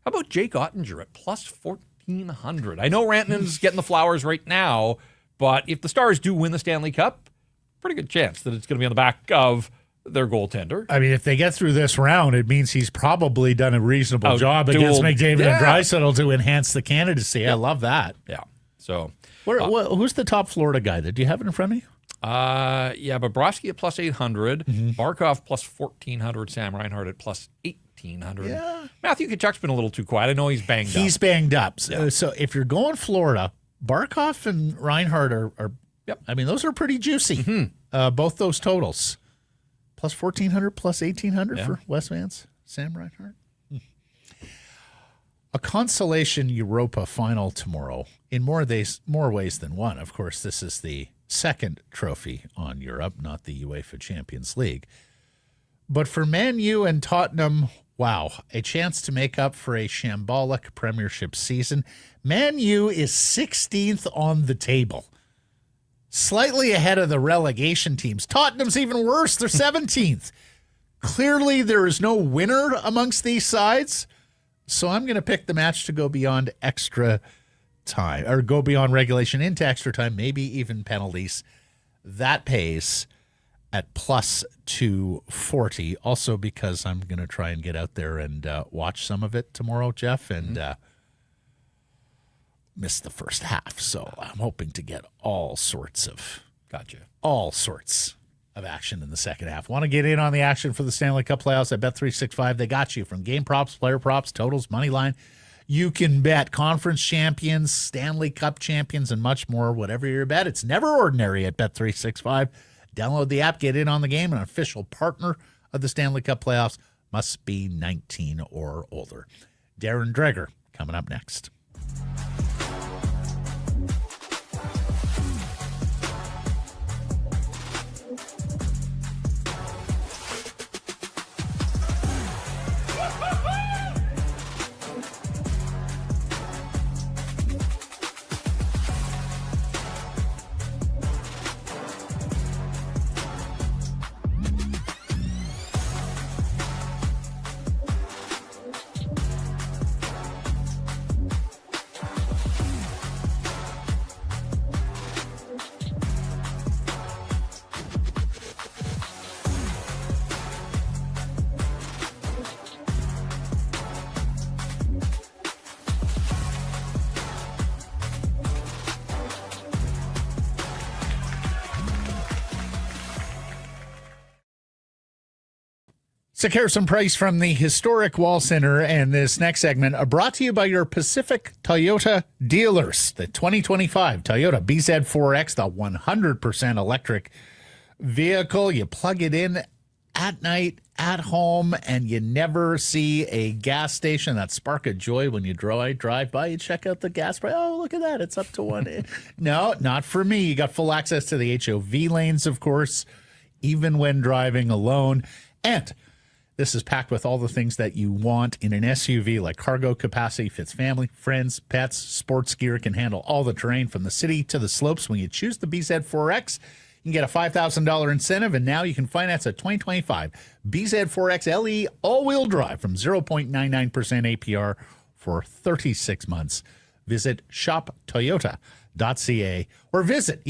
How about Jake Ottinger at plus 1,400? I know Rantanen's getting the flowers right now, but if the Stars do win the Stanley Cup, pretty good chance that it's going to be on the back of their goaltender. I mean, if they get through this round, it means he's probably done a reasonable job against McDavid and Draisaitl to enhance the candidacy. I love that. Yeah. So, who's the top Florida guy? Do you have it in front of you? Bobrovsky at plus 800, Barkov plus 1,400, Sam Reinhart at plus 1,800. Yeah. Matthew Tkachuk's been a little too quiet. I know he's banged up. He's banged up. So if you're going Florida, Barkov and Reinhart are I mean, those are pretty juicy. Both those totals. Plus 1,400, plus 1,800 for Wes Vance, Sam Reinhart. A consolation Europa final tomorrow in more ways than one. Of course, this is the second trophy on Europe, not the UEFA Champions League. But for Man U and Tottenham, wow, a chance to make up for a shambolic Premiership season. Man U is 16th on the table, slightly ahead of the relegation teams. Tottenham's even worse. They're 17th. Clearly, there is no winner amongst these sides. So I'm going to pick the match to go beyond extra time, or go beyond regulation into extra time, maybe even penalties. That pays at plus 240. Also because I'm going to try and get out there and watch some of it tomorrow, Jeff, and missed the first half, so I'm hoping to get all sorts of action in the second half. Want to get in on the action for the Stanley Cup Playoffs at Bet365? They got you from game props, player props, totals, money line. You can bet conference champions, Stanley Cup champions, and much more. Whatever your bet, it's never ordinary at Bet365. Download the app, get in on the game. An official partner of the Stanley Cup Playoffs. Must be 19 or older. Darren Dreger coming up next. Secure some price from the historic Wall Center, and this next segment brought to you by your Pacific Toyota dealers. The 2025 Toyota BZ4X, the 100% electric vehicle. You plug it in at night, at home, and you never see a gas station that spark of joy when you drive by. You check out the gas price. Oh, look at that. It's up to one. No, not for me. You got full access to the HOV lanes, of course, even when driving alone. And this is packed with all the things that you want in an SUV, like cargo capacity, fits family, friends, pets, sports gear, can handle all the terrain from the city to the slopes. When you choose the BZ4X, you can get a $5,000 incentive, and now you can finance a 2025 BZ4X LE all-wheel drive from 0.99% APR for 36 months. Visit shoptoyota.ca or visit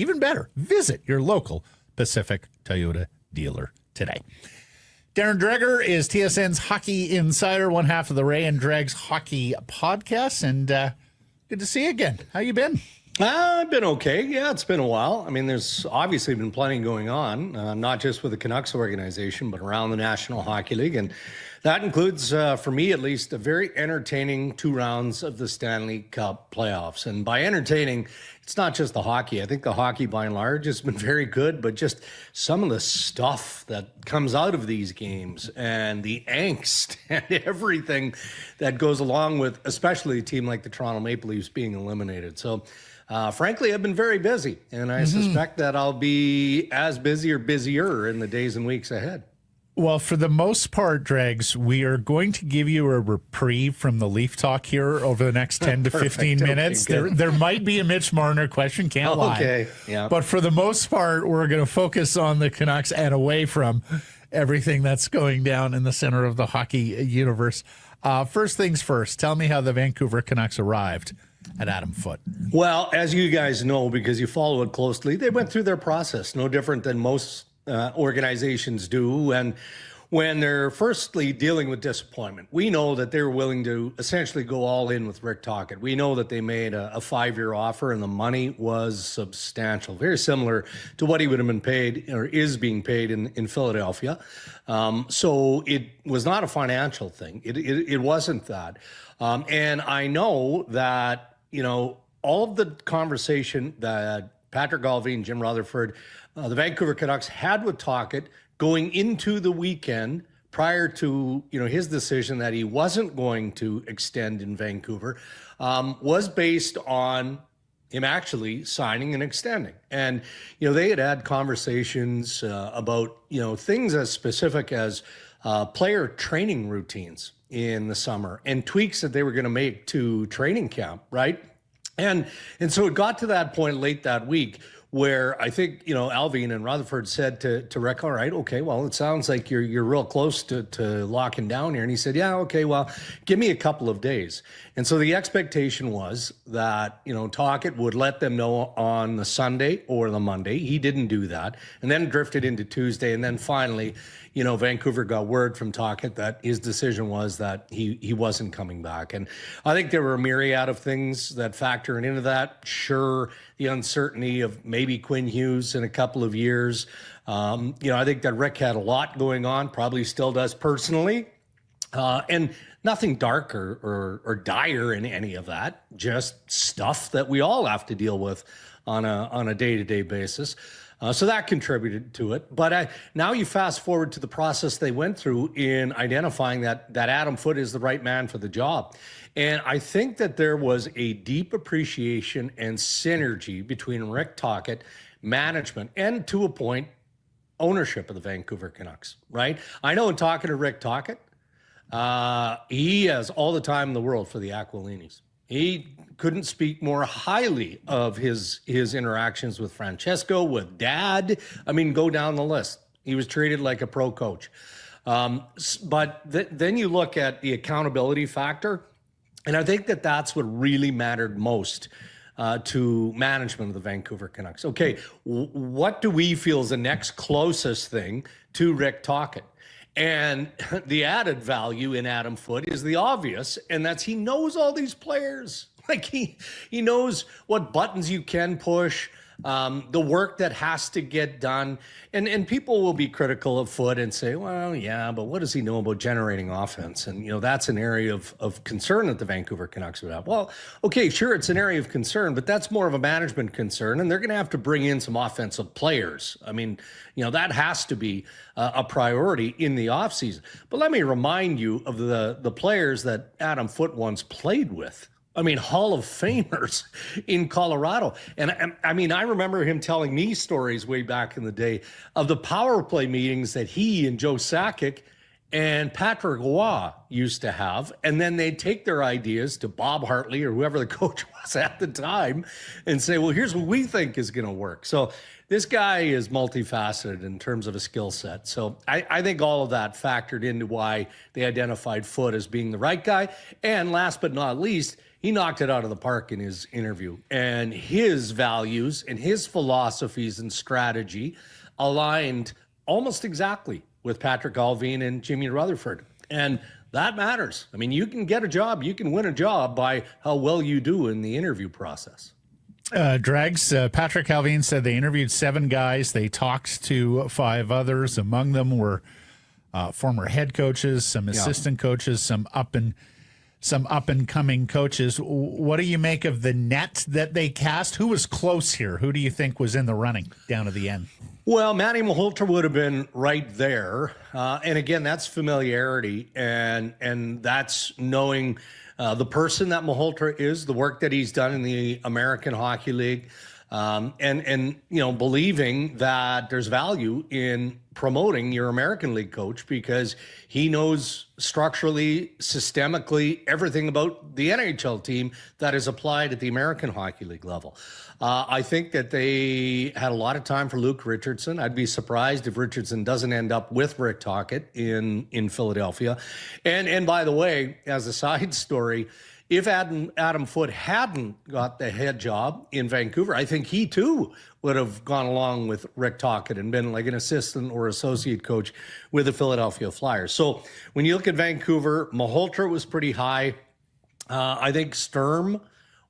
your local Pacific Toyota dealer today. Darren Dreger is TSN's hockey insider, one half of the Ray and Dregs hockey podcast, and good to see you again. How you been? I've been okay. Yeah, it's been a while. I mean, there's obviously been plenty going on, not just with the Canucks organization, but around the National Hockey League. And that includes, for me at least, a very entertaining 2 rounds of the Stanley Cup Playoffs. And by entertaining, it's not just the hockey. I think the hockey, by and large, has been very good, but just some of the stuff that comes out of these games and the angst and everything that goes along with, especially a team like the Toronto Maple Leafs being eliminated. So, frankly, I've been very busy, and I suspect that I'll be as busy or busier in the days and weeks ahead. Well, for the most part, Dregs, we are going to give you a reprieve from the Leaf talk here over the next 10 to 15 minutes. Okay, there might be a Mitch Marner question, can't lie. Okay, yeah. But for the most part, we're going to focus on the Canucks and away from everything that's going down in the center of the hockey universe. First things first, tell me how the Vancouver Canucks arrived at Adam Foote. Well, as you guys know, because you follow it closely, they went through their process, no different than most organizations do. And when they're firstly dealing with disappointment, we know that they're willing to essentially go all in with Rick Tocchet. We know that they made a 5-year offer, and the money was substantial, very similar to what he would have been paid or is being paid in Philadelphia. So it was not a financial thing. It wasn't that. And I know that, all of the conversation that Patrick Galvin, Jim Rutherford, the Vancouver Canucks had with Tocchet going into the weekend prior to, his decision that he wasn't going to extend in Vancouver, was based on him actually signing and extending. And, they had conversations about, things as specific as player training routines in the summer and tweaks that they were going to make to training camp, right? And so it got to that point late that week where I think, Alvin and Rutherford said to Rick, all right, okay, well, it sounds like you're real close to locking down here. And he said, yeah, okay, well, give me a couple of days. And so the expectation was that, Tocchet would let them know on the Sunday or the Monday. He didn't do that. And then drifted into Tuesday. And then finally, Vancouver got word from Tocchet that his decision was that he wasn't coming back. And I think there were a myriad of things that factor into that. Sure, the uncertainty of maybe Quinn Hughes in a couple of years. I think that Rick had a lot going on, probably still does personally. And nothing dark or dire in any of that, just stuff that we all have to deal with on a day-to-day basis. So that contributed to it. But now you fast forward to the process they went through in identifying that Adam Foote is the right man for the job. And I think that there was a deep appreciation and synergy between Rick Tocchet, management, and to a point, ownership of the Vancouver Canucks, right? I know in talking to Rick Tocchet, he has all the time in the world for the Aquilinis. He couldn't speak more highly of his interactions with Francesco, with Dad. I mean, go down the list. He was treated like a pro coach. But then you look at the accountability factor, and I think that that's what really mattered most to management of the Vancouver Canucks. Okay, what do we feel is the next closest thing to Rick Tocchet? And the added value in Adam Foote is the obvious, and that's he knows all these players. Like he knows what buttons you can push, the work that has to get done. And people will be critical of Foote and say, well, yeah, but what does he know about generating offense? And, that's an area of concern that the Vancouver Canucks would have. Well, okay, sure, it's an area of concern, but that's more of a management concern. And they're going to have to bring in some offensive players. I mean, that has to be a priority in the offseason. But let me remind you of the players that Adam Foote once played with. I mean, Hall of Famers in Colorado. And I remember him telling me stories way back in the day of the power play meetings that he and Joe Sakic and Patrick Roy used to have. And then they'd take their ideas to Bob Hartley or whoever the coach was at the time and say, well, here's what we think is going to work. So this guy is multifaceted in terms of a skill set. So I think all of that factored into why they identified Foote as being the right guy. And last but not least, he knocked it out of the park in his interview. And his values and his philosophies and strategy aligned almost exactly with Patrick Allvin and Jimmy Rutherford. And that matters. I mean, you can get a job, you can win a job by how well you do in the interview process. Dregs, Patrick Allvin said they interviewed 7 guys. They talked to 5 others. Among them were former head coaches, some assistant coaches, some up and coming coaches. What do you make of the net that they cast? Who was close here? Who do you think was in the running down to the end? Well, Manny Malhotra would have been right there. And again, that's familiarity and that's knowing the person that Malhotra is, the work that he's done in the American Hockey League, and believing that there's value in promoting your American League coach because he knows structurally, systemically, everything about the NHL team that is applied at the American Hockey League level. I think that they had a lot of time for Luke Richardson. I'd be surprised if Richardson doesn't end up with Rick Tocchet in Philadelphia. And by the way, as a side story, if Adam Foote hadn't got the head job in Vancouver, I think he too would have gone along with Rick Tocchet and been like an assistant or associate coach with the Philadelphia Flyers. So when you look at Vancouver, Malhotra was pretty high. I think Sturm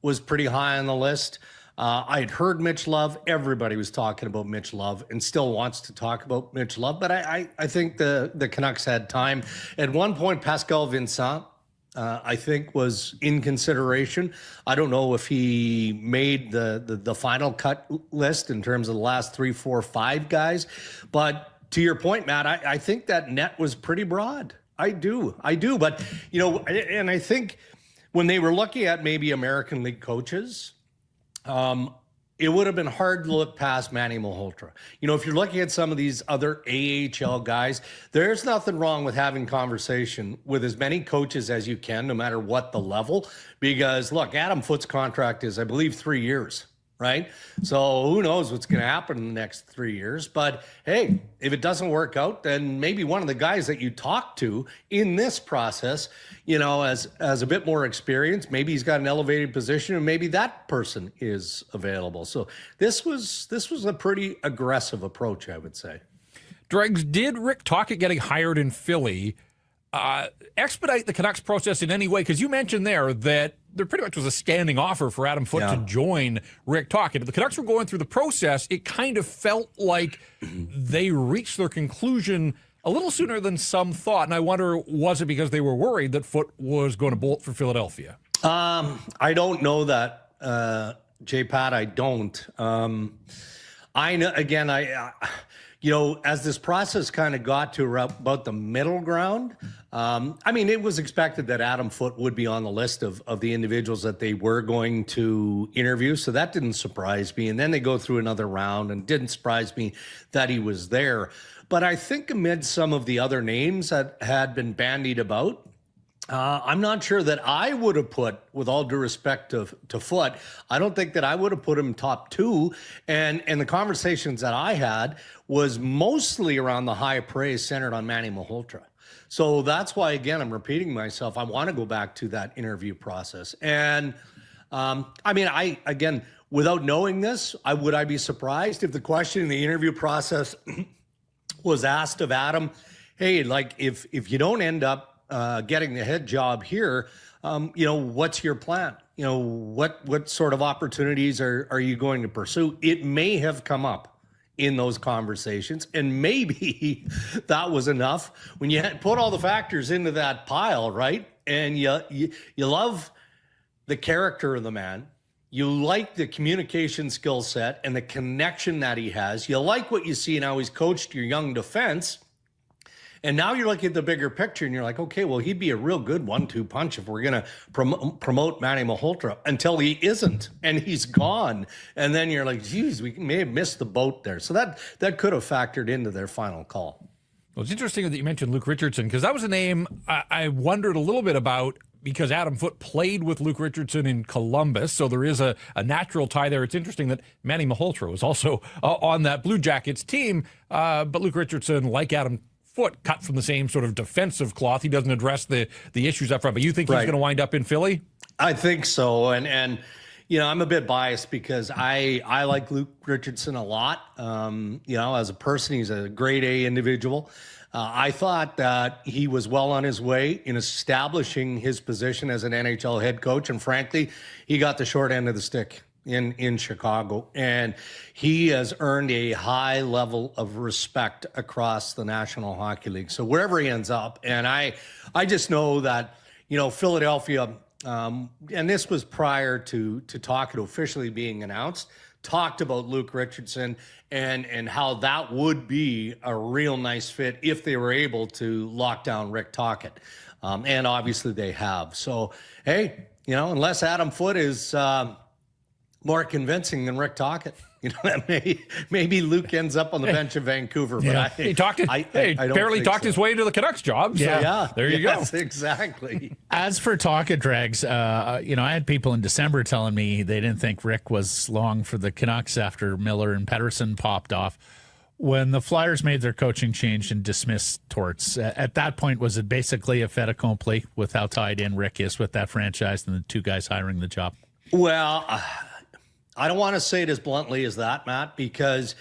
was pretty high on the list. I'd heard Mitch Love. Everybody was talking about Mitch Love and still wants to talk about Mitch Love. But I think the Canucks had time. At one point, Pascal Vincent, I think, was in consideration. I don't know if he made the final cut list in terms of the last 3, 4, 5 guys. But to your point, Matt, I think that net was pretty broad. I do. But, and I think when they were looking at maybe American League coaches, it would have been hard to look past Manny Malhotra. If you're looking at some of these other AHL guys, there's nothing wrong with having conversation with as many coaches as you can, no matter what the level. Because, look, Adam Foote's contract is, I believe, 3 years, right? So who knows what's going to happen in the next 3 years. But, hey, if it doesn't work out, then maybe one of the guys that you talk to in this process, as a bit more experience, maybe he's got an elevated position and maybe that person is available. So this was a pretty aggressive approach, I would say. Dregs, did Rick Tocchet getting hired in Philly expedite the Canucks process in any way? Because you mentioned there that there pretty much was a standing offer for Adam Foote to join Rick Tocchet. If the Canucks were going through the process, it kind of felt like they reached their conclusion a little sooner than some thought. And I wonder, was it because they were worried that Foote was going to bolt for Philadelphia? I don't know that, J-Pat. I don't. I know, again, as this process kind of got to about the middle ground, it was expected that Adam Foote would be on the list of the individuals that they were going to interview. So that didn't surprise me. And then they go through another round and didn't surprise me that he was there. But I think amid some of the other names that had been bandied about, I'm not sure that I would have put, with all due respect to Foote, I don't think that I would have put him top 2. And the conversations that I had was mostly around the high praise centered on Manny Malhotra. So that's why, again, I'm repeating myself. I want to go back to that interview process. And again, without knowing this, would I be surprised if the question in the interview process was asked of Adam, hey, like if you don't end up getting the head job here, what's your plan? what sort of opportunities are you going to pursue? It may have come up in those conversations, and maybe that was enough when you had put all the factors into that pile, right? And you love the character of the man. You like the communication skill set and the connection that he has. You like what you see and how he's coached your young defense. And now you're looking at the bigger picture and you're like, okay, well, he'd be a real good 1-2 punch if we're going to promote Manny Malhotra, until he isn't and he's gone. And then you're like, geez, we may have missed the boat there. So that could have factored into their final call. Well, it's interesting that you mentioned Luke Richardson, because that was a name I wondered a little bit about, because Adam Foote played with Luke Richardson in Columbus, so there is a natural tie there. It's interesting that Manny Malhotra was also on that Blue Jackets team, but Luke Richardson, like Adam Foote, cut from the same sort of defensive cloth. He doesn't address the issues up front, but you think he's going to wind up in Philly? I think so, and I'm a bit biased because I like Luke Richardson a lot. As a person, he's a grade A individual. I thought that he was well on his way in establishing his position as an NHL head coach, and frankly, he got the short end of the stick in Chicago, and he has earned a high level of respect across the National Hockey League. So wherever he ends up, and I just know that Philadelphia. And this was prior to Tocchet officially being announced, talked about Luke Richardson and how that would be a real nice fit if they were able to lock down Rick Tocchet. And obviously they have. So, hey, unless Adam Foote is more convincing than Rick Tocchet, maybe Luke ends up on the bench of Vancouver. But he barely talked his way to the Canucks job. So there you go. Exactly. As for Tocchet, Dregs, I had people in December telling me they didn't think Rick was long for the Canucks after Miller and Paterson popped off. When the Flyers made their coaching change and dismissed Torts, at that point, was it basically a fait accompli with how tied in Rick is with that franchise and the two guys hiring the job? Well, I don't want to say it as bluntly as that, Matt, because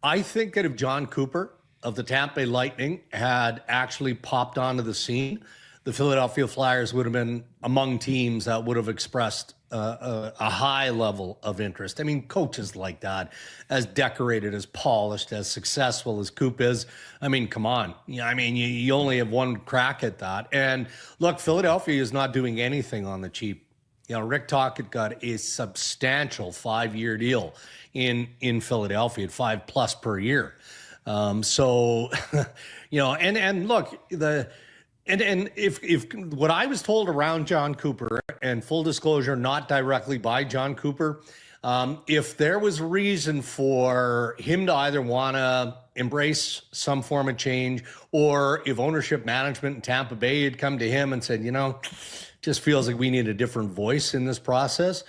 I think that if John Cooper of the Tampa Bay Lightning had actually popped onto the scene, the Philadelphia Flyers would have been among teams that would have expressed a high level of interest. I mean, coaches like that, as decorated, as polished, as successful as Coop is, I mean, come on. You only have one crack at that. And look, Philadelphia is not doing anything on the cheap. Rick Tocchet got a substantial 5-year deal in Philadelphia at $5+ per year. And look, if what I was told around John Cooper, and full disclosure, not directly by John Cooper, if there was reason for him to either want to embrace some form of change, or if ownership management in Tampa Bay had come to him and said, just feels like we need a different voice in this process,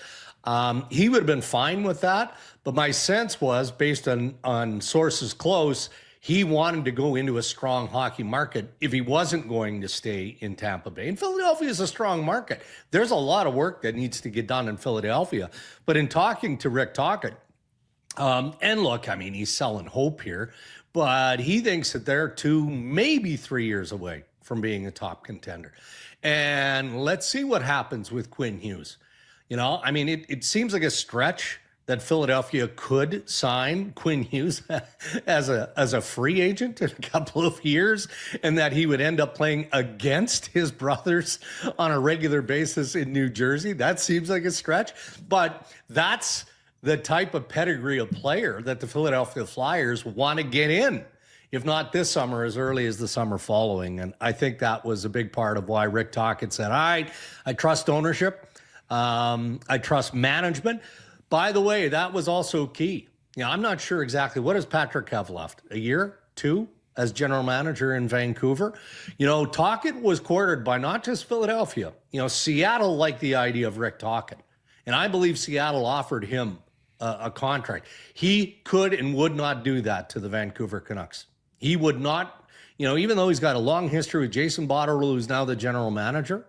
he would have been fine with that. But my sense was, based on sources close, he wanted to go into a strong hockey market if he wasn't going to stay in Tampa Bay. And Philadelphia is a strong market. There's a lot of work that needs to get done in Philadelphia. But in talking to Rick Tocchet, and look, he's selling hope here, but he thinks that they're 2, maybe 3 years away from being a top contender. And let's see what happens with Quinn Hughes. It seems like a stretch that Philadelphia could sign Quinn Hughes as a free agent in a couple of years, and that he would end up playing against his brothers on a regular basis in New Jersey. That seems like a stretch, but that's the type of pedigree of player that the Philadelphia Flyers want to get in, if not this summer, as early as the summer following. And I think that was a big part of why Rick Tocchet said, all right, I trust ownership. I trust management. By the way, that was also key. I'm not sure exactly, what does Patrick have left? A year, 2 as general manager in Vancouver? Tocchet was courted by not just Philadelphia. Seattle liked the idea of Rick Tocchet. And I believe Seattle offered him a contract. He could and would not do that to the Vancouver Canucks. He would not, even though he's got a long history with Jason Botterill, who's now the general manager,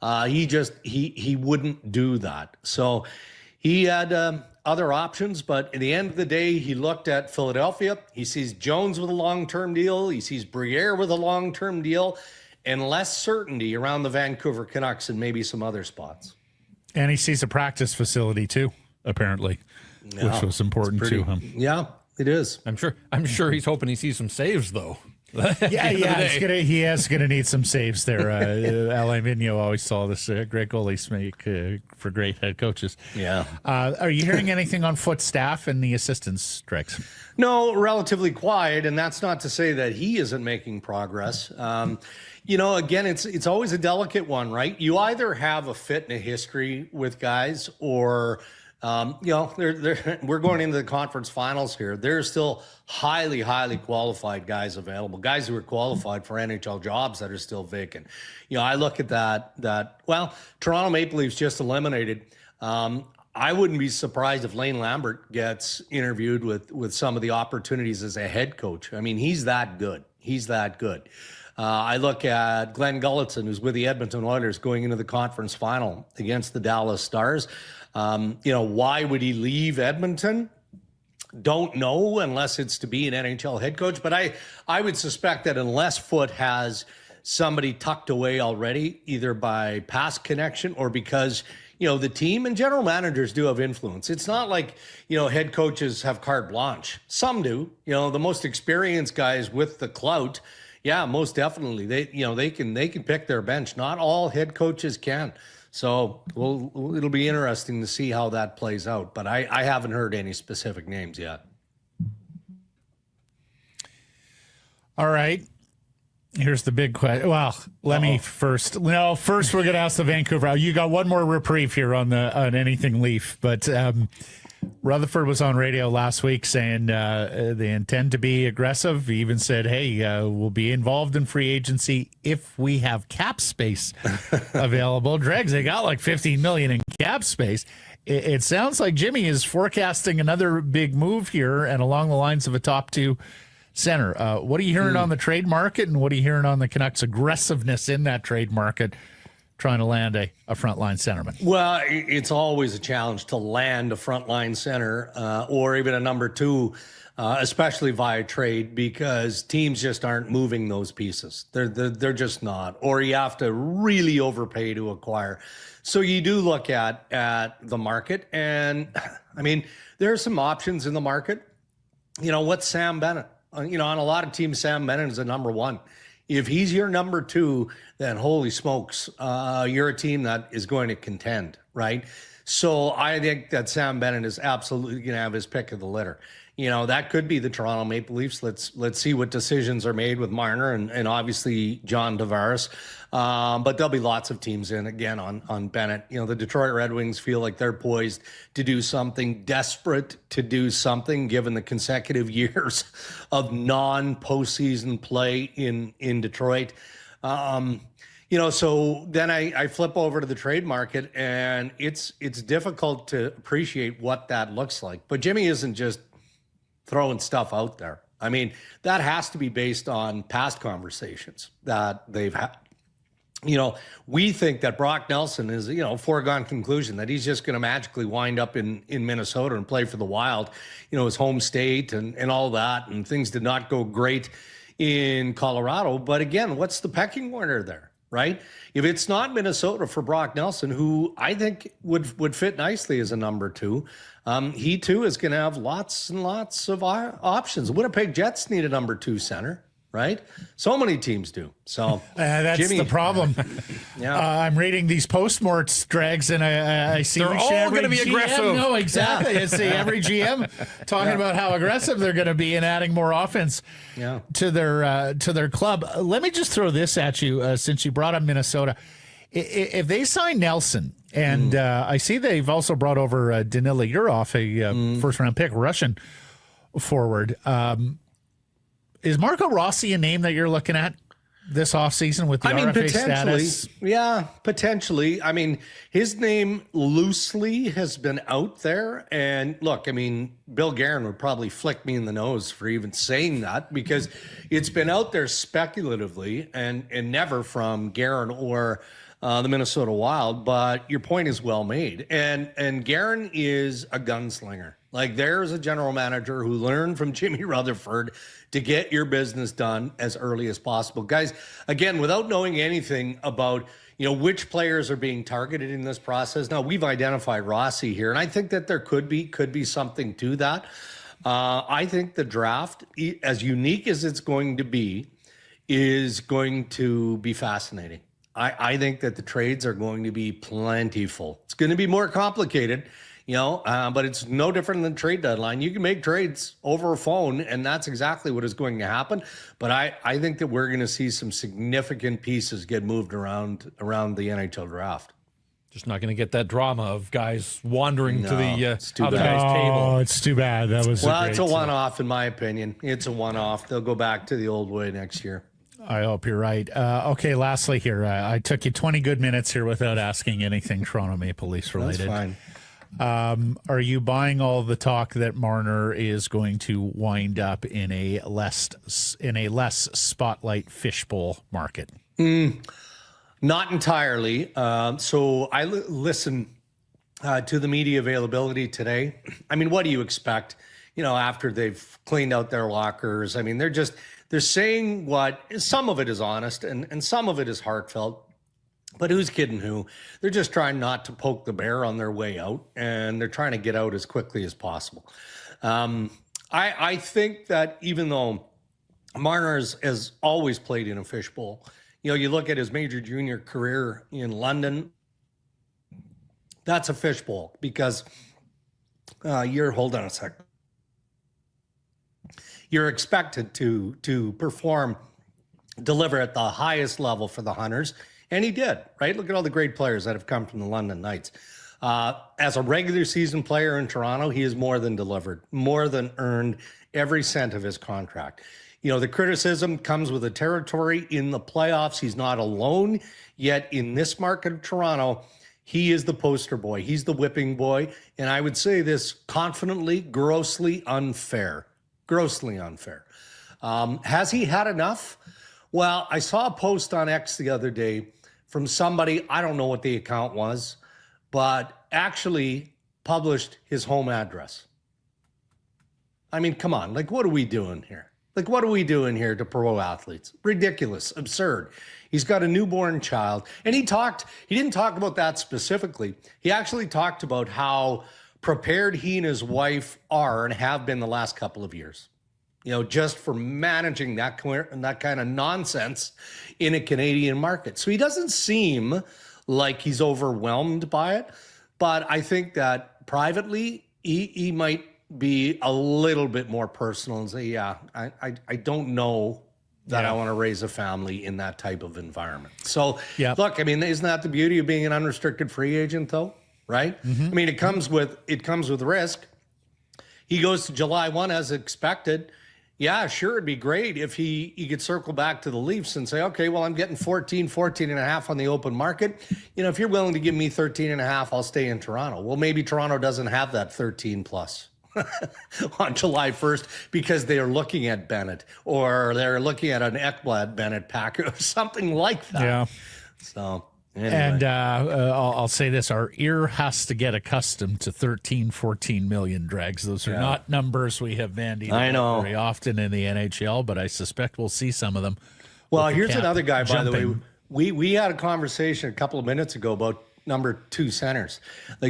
he wouldn't do that. So he had other options, but at the end of the day, he looked at Philadelphia. He sees Jones with a long-term deal. He sees Briere with a long-term deal, and less certainty around the Vancouver Canucks and maybe some other spots. And he sees a practice facility too, apparently, which was important to him. Yeah, it is. I'm sure he's hoping he sees some saves though. Yeah, he is gonna need some saves there. Alain Vigneault always saw this great goalies make for great head coaches. Yeah. Are you hearing anything on Foote's staff and the assistants, Drex? No, relatively quiet, and that's not to say that he isn't making progress. Again, it's always a delicate one, right? You either have a fit and a history with guys, or we're going into the conference finals here. There's still highly, highly qualified guys available, guys who are qualified for NHL jobs that are still vacant. I look at that. Toronto Maple Leafs just eliminated. I wouldn't be surprised if Lane Lambert gets interviewed with some of the opportunities as a head coach. I mean, he's that good. I look at Glenn Gulletson, who's with the Edmonton Oilers going into the conference final against the Dallas Stars. Why would he leave Edmonton? Don't know, unless it's to be an NHL head coach. But I would suspect that unless Foote has somebody tucked away already, either by past connection or because, the team and general managers do have influence. It's not like, head coaches have carte blanche. Some do. The most experienced guys with the clout, yeah, most definitely. They can pick their bench. Not all head coaches can. So it'll be interesting to see how that plays out. But I haven't heard any specific names yet. All right. Here's the big question. Well, let me first. No, first we're going to ask the Vancouver. You got one more reprieve here on anything Leaf, but Rutherford was on radio last week saying they intend to be aggressive. He even said, "Hey, we'll be involved in free agency if we have cap space available." Dregs, they got like $15 million in cap space. It sounds like Jimmy is forecasting another big move here, and along the lines of a top two center. What are you hearing on the trade market, and what are you hearing on the Canucks' aggressiveness in that trade market, trying to land a frontline centerman? Well, it's always a challenge to land a frontline center or even a number two, especially via trade, because teams just aren't moving those pieces. They're just not. Or you have to really overpay to acquire. So you do look at the market, and I mean, there are some options in the market. What's Sam Bennett? On a lot of teams, Sam Bennett is a number one. If he's your number two, then holy smokes, you're a team that is going to contend, right? So I think that Sam Bennett is absolutely going to have his pick of the litter. That could be the Toronto Maple Leafs. Let's see what decisions are made with Marner and obviously John Tavares. But there'll be lots of teams in again on Bennett. The Detroit Red Wings feel like they're poised to do something, desperate to do something, given the consecutive years of non-postseason play in Detroit. So then I flip over to the trade market, and it's difficult to appreciate what that looks like. But Jimmy isn't just throwing stuff out there. I mean, that has to be based on past conversations that they've had. We think that Brock Nelson is, foregone conclusion, that he's just going to magically wind up in Minnesota and play for the Wild, his home state and all that. And things did not go great in Colorado. But again, what's the pecking order there, right? If it's not Minnesota for Brock Nelson, who I think would fit nicely as a number two, he too is going to have lots and lots of options. Winnipeg Jets need a number two center, right? So many teams do. So that's Jimmy, the problem. Yeah, I'm reading these postmorts, Dregs, and I see they're all going to be aggressive. No, exactly. I see every GM talking about how aggressive they're going to be and adding more offense to their club. Let me just throw this at you, since you brought up Minnesota. If they sign Nelson, and I see they've also brought over Danila Yurov, a first-round pick, Russian forward. Is Marco Rossi a name that you're looking at this offseason with the RFA status? Yeah, potentially. I mean, his name loosely has been out there. And look, I mean, Bill Guerin would probably flick me in the nose for even saying that, because it's been out there speculatively and never from Guerin or the Minnesota Wild. But your point is well made. And Guerin is a gunslinger. Like, there's a general manager who learned from Jimmy Rutherford to get your business done as early as possible. Guys, again, without knowing anything about, which players are being targeted in this process. Now, we've identified Rossi here, and I think that there could be something to that. I think the draft, as unique as it's going to be, is going to be fascinating. I think that the trades are going to be plentiful. It's going to be more complicated, but it's no different than trade deadline. You can make trades over a phone, and that's exactly what is going to happen. But I think that we're going to see some significant pieces get moved around the NHL draft. Just not going to get that drama of guys wandering to the other bad. guy's table. Oh, it's too bad. That was It's a one-off, in my opinion. It's a one-off. They'll go back to the old way next year. I hope you're right. Okay, lastly here, I took you 20 good minutes here without asking anything Toronto Maple Leafs related. That's fine. Are you buying all the talk that Marner is going to wind up in a less spotlight fishbowl market? Not entirely. So I listened to the media availability today. I mean, what do you expect? After they've cleaned out their lockers. I mean, they're saying what some of it is honest and some of it is heartfelt. But who's kidding who? They're just trying not to poke the bear on their way out, and they're trying to get out as quickly as possible. I think that even though Marner has always played in a fishbowl, you look at his major junior career in London, that's a fishbowl because hold on a sec. You're expected to perform, deliver at the highest level for the Hunters. And he did, right? Look at all the great players that have come from the London Knights. As a regular season player in Toronto, he has more than delivered, more than earned every cent of his contract. The criticism comes with the territory in the playoffs. He's not alone, yet in this market of Toronto, he is the poster boy. He's the whipping boy. And I would say this confidently, grossly unfair. Grossly unfair. Has he had enough? Well, I saw a post on X the other day from somebody, I don't know what the account was, but actually published his home address. I mean, come on, what are we doing here? What are we doing here to pro athletes? Ridiculous, absurd. He's got a newborn child. And he didn't talk about that specifically. He actually talked about how prepared he and his wife are and have been the last couple of years. Just for managing that kind of nonsense in a Canadian market. So he doesn't seem like he's overwhelmed by it. But I think that privately, he might be a little bit more personal and say, I don't know that I want to raise a family in that type of environment. So, Look, I mean, isn't that the beauty of being an unrestricted free agent, though? Right? Mm-hmm. I mean, it comes with risk. He goes to July 1 as expected. Yeah, sure, it'd be great if he could circle back to the Leafs and say, okay, well, I'm getting 14 and a half on the open market. If you're willing to give me 13 and a half, I'll stay in Toronto. Well, maybe Toronto doesn't have that 13 plus on July 1st because they are looking at Bennett or they're looking at an Ekblad Bennett pack or something like that. Yeah. So... Anyway. And I'll say this, our ear has to get accustomed to 13, 14 million Dregs. Those are not numbers we have bandied about very often in the NHL, but I suspect we'll see some of them. Well, here's another guy, by the way. We had a conversation a couple of minutes ago about number 2 centers.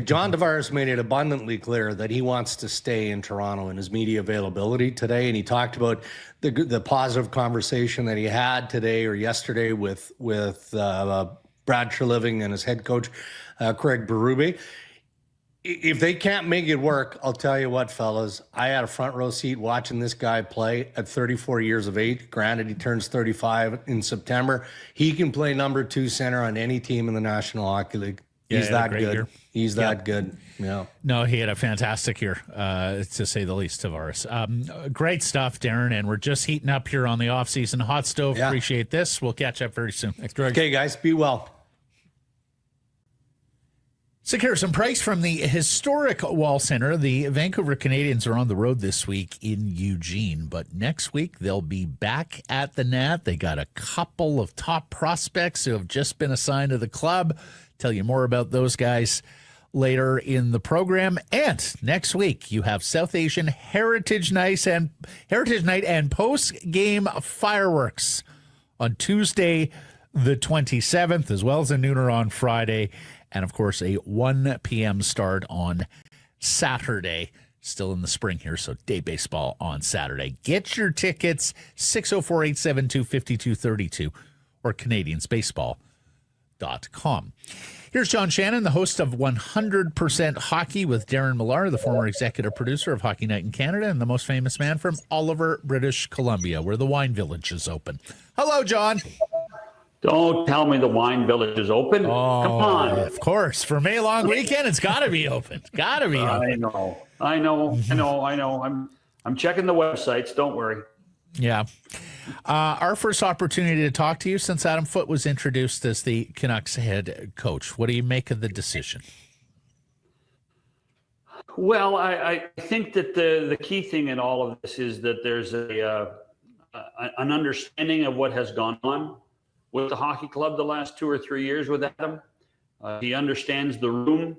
John Tavares made it abundantly clear that he wants to stay in Toronto in his media availability today, and he talked about the positive conversation that he had today or yesterday with Brad Treliving and his head coach, Craig Berube. If they can't make it work, I'll tell you what, fellas, I had a front row seat watching this guy play at 34 years of age. Granted, he turns 35 in September. He can play number 2 center on any team in the National Hockey League. He's that good. Year. He's that good. Yeah. No, he had a fantastic year, to say the least, Tavares. Great stuff, Darren, and we're just heating up here on the offseason hot stove. Yeah. Appreciate this. We'll catch up very soon. Thanks, Greg. Okay, guys, be well. Secure some price from the historic Wall Center. The Vancouver Canadians are on the road this week in Eugene, but next week they'll be back at the Nat. They got a couple of top prospects who have just been assigned to the club. Tell you more about those guys later in the program. And next week you have South Asian Heritage Night and post-game fireworks on Tuesday, the 27th, as well as a nooner on Friday, and of course a 1 p.m. start on Saturday. Still in the spring here, so day baseball on Saturday. Get your tickets, 604-872-5232 or canadiansbaseball.com. Here's John Shannon, the host of 100% Hockey with Darren Millar, the former executive producer of Hockey Night in Canada and the most famous man from Oliver, British Columbia, where the wine village is open. Hello, John. Don't tell me the wine village is open. Oh, come on. Of course. For May long weekend, it's got to be open. It's got to be open. I know. I'm checking the websites. Don't worry. Yeah. Our first opportunity to talk to you since Adam Foote was introduced as the Canucks head coach. What do you make of the decision? Well, I think that the key thing in all of this is that there's an understanding of what has gone on with the hockey club the last 2 or 3 years with Adam. He understands the room.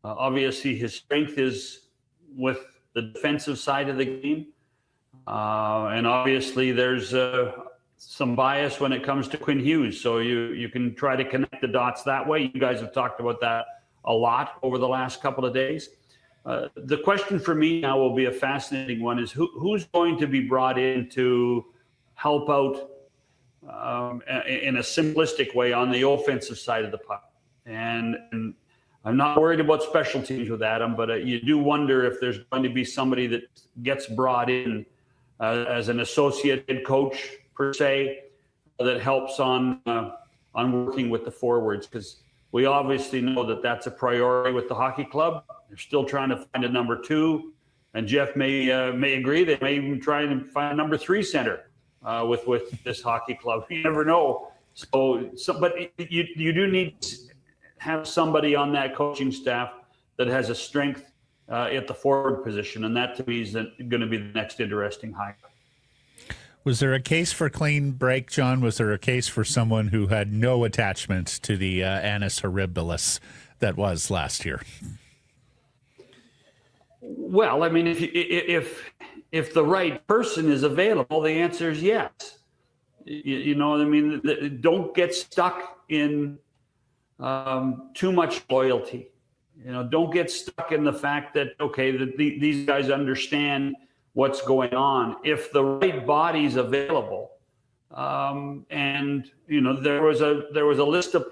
Obviously, his strength is with the defensive side of the game. And obviously, there's some bias when it comes to Quinn Hughes. So you can try to connect the dots that way. You guys have talked about that a lot over the last couple of days. The question for me now will be a fascinating one, is who's going to be brought in to help out in a simplistic way on the offensive side of the puck. And I'm not worried about special teams with Adam, but you do wonder if there's going to be somebody that gets brought in as an associate head coach per se, that helps on working with the forwards, because we obviously know that that's a priority with the hockey club. They're still trying to find a number 2, and Jeff may agree. They may even try and find a number 3 center. With this hockey club, you never know. But you do need to have somebody on that coaching staff that has a strength at the forward position, and that to me is going to be the next interesting hire. Was there a case for clean break, John? Was there a case for someone who had no attachment to the annus horribilis that was last year? Well, I mean, if the right person is available, the answer is yes. You know what I mean? Don't get stuck in too much loyalty. Don't get stuck in the fact that, okay, these guys understand what's going on. If the right body's available, and there was a list of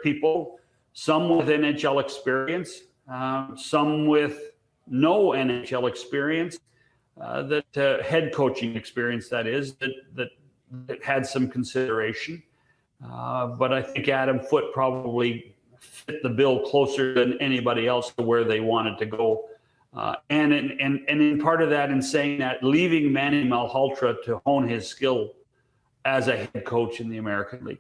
people, some with NHL experience, some with no NHL experience, that head coaching experience, that is, that had some consideration. But I think Adam Foote probably fit the bill closer than anybody else to where they wanted to go. And in part of that, in saying that, leaving Manny Malhotra to hone his skill as a head coach in the American League.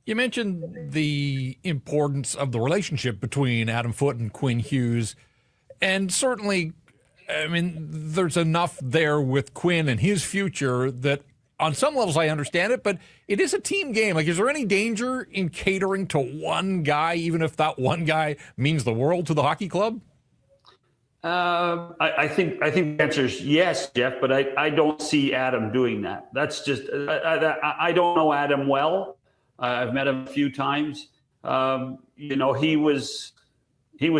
You mentioned the importance of the relationship between Adam Foote and Quinn Hughes. And certainly, I mean, there's enough there with Quinn and his future that on some levels I understand it, but it is a team game. Like, is there any danger in catering to one guy, even if that one guy means the world to the hockey club? I think the answer is yes, Jeff, but I don't see Adam doing that. That's just, I don't know Adam well. I've met him a few times. He was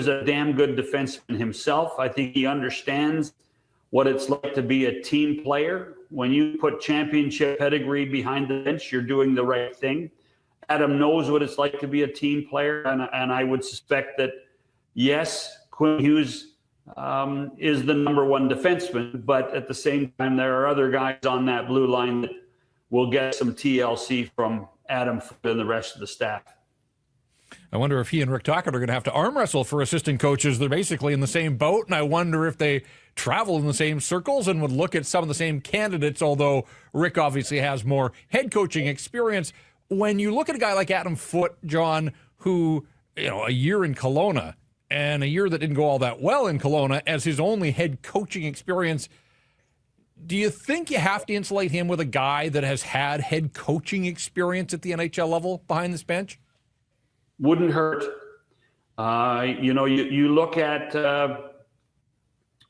a damn good defenseman himself. I think he understands what it's like to be a team player. When you put championship pedigree behind the bench, you're doing the right thing. Adam knows what it's like to be a team player, and I would suspect that, yes, Quinn Hughes is the number 1 defenseman, but at the same time, there are other guys on that blue line that will get some TLC from Adam and the rest of the staff. I wonder if he and Rick Tocchet are going to have to arm wrestle for assistant coaches. They're basically in the same boat, and I wonder if they travel in the same circles and would look at some of the same candidates, although Rick obviously has more head coaching experience. When you look at a guy like Adam Foote, John, who, a year in Kelowna and a year that didn't go all that well in Kelowna as his only head coaching experience, do you think you have to insulate him with a guy that has had head coaching experience at the NHL level behind this bench? Wouldn't hurt. You look at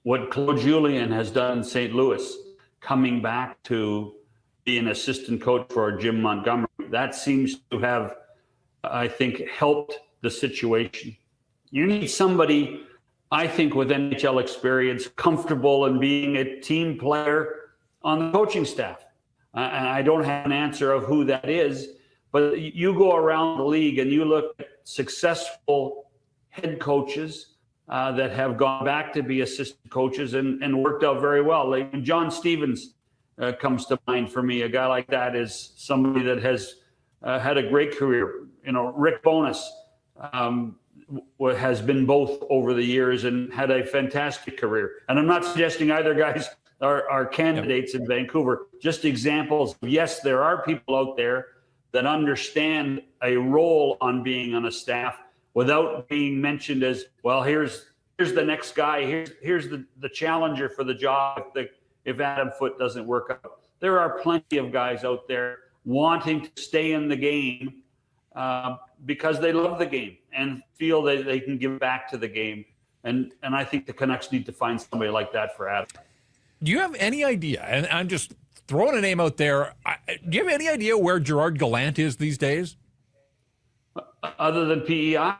what Claude Julien has done in St. Louis, coming back to be an assistant coach for Jim Montgomery. That seems to have, I think, helped the situation. You need somebody, I think, with NHL experience, comfortable in being a team player on the coaching staff. I don't have an answer of who that is, but you go around the league and you look at successful head coaches that have gone back to be assistant coaches and worked out very well. Like John Stevens comes to mind for me. A guy like that is somebody that has had a great career. Rick Bowness has been both over the years and had a fantastic career. And I'm not suggesting either guys are candidates in Vancouver, just examples. Yes, there are people out there that understand a role on being on a staff without being mentioned as, well, here's the next guy, here's the challenger for the job if Adam Foote doesn't work out. There are plenty of guys out there wanting to stay in the game because they love the game and feel that they can give back to the game. And I think the Canucks need to find somebody like that for Adam. Do you have any idea, and I'm just throwing a name out there, do you have any idea where Gerard Gallant is these days? Other than PEI?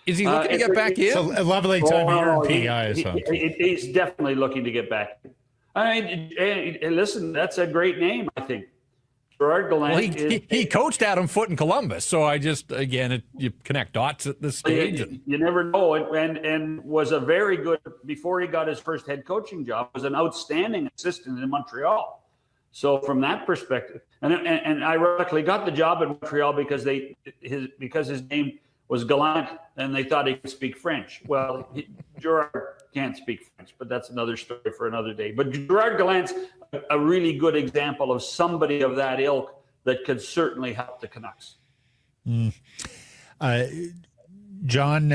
Is he looking to get back in? It's a lovely time of year in PEI. He's definitely looking to get back. I mean, listen, that's a great name, I think. Gerard Gallant. Well, he coached Adam Foote in Columbus, so I just, again, you connect dots at this stage. You never know, and was a very good, before he got his first head coaching job, was an outstanding assistant in Montreal. So from that perspective, and ironically got the job in Montreal because his name was Gallant, and they thought he could speak French. Well, Gerard can't speak French, but that's another story for another day. But Gerard Gallant's a really good example of somebody of that ilk that could certainly help the Canucks. John,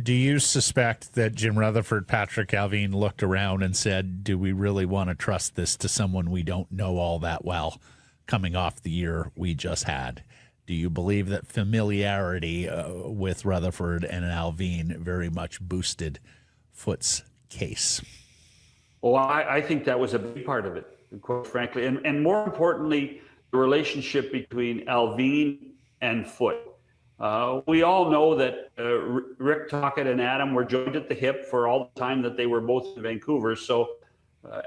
do you suspect that Jim Rutherford, Patrick Allvin looked around and said, do we really want to trust this to someone we don't know all that well coming off the year we just had? Do you believe that familiarity with Rutherford and Allvin very much boosted Foote's case? Well, I think that was a big part of it, quite frankly. And more importantly, the relationship between Allvin and Foote. We all know that Rick Tocchet and Adam were joined at the hip for all the time that they were both in Vancouver. So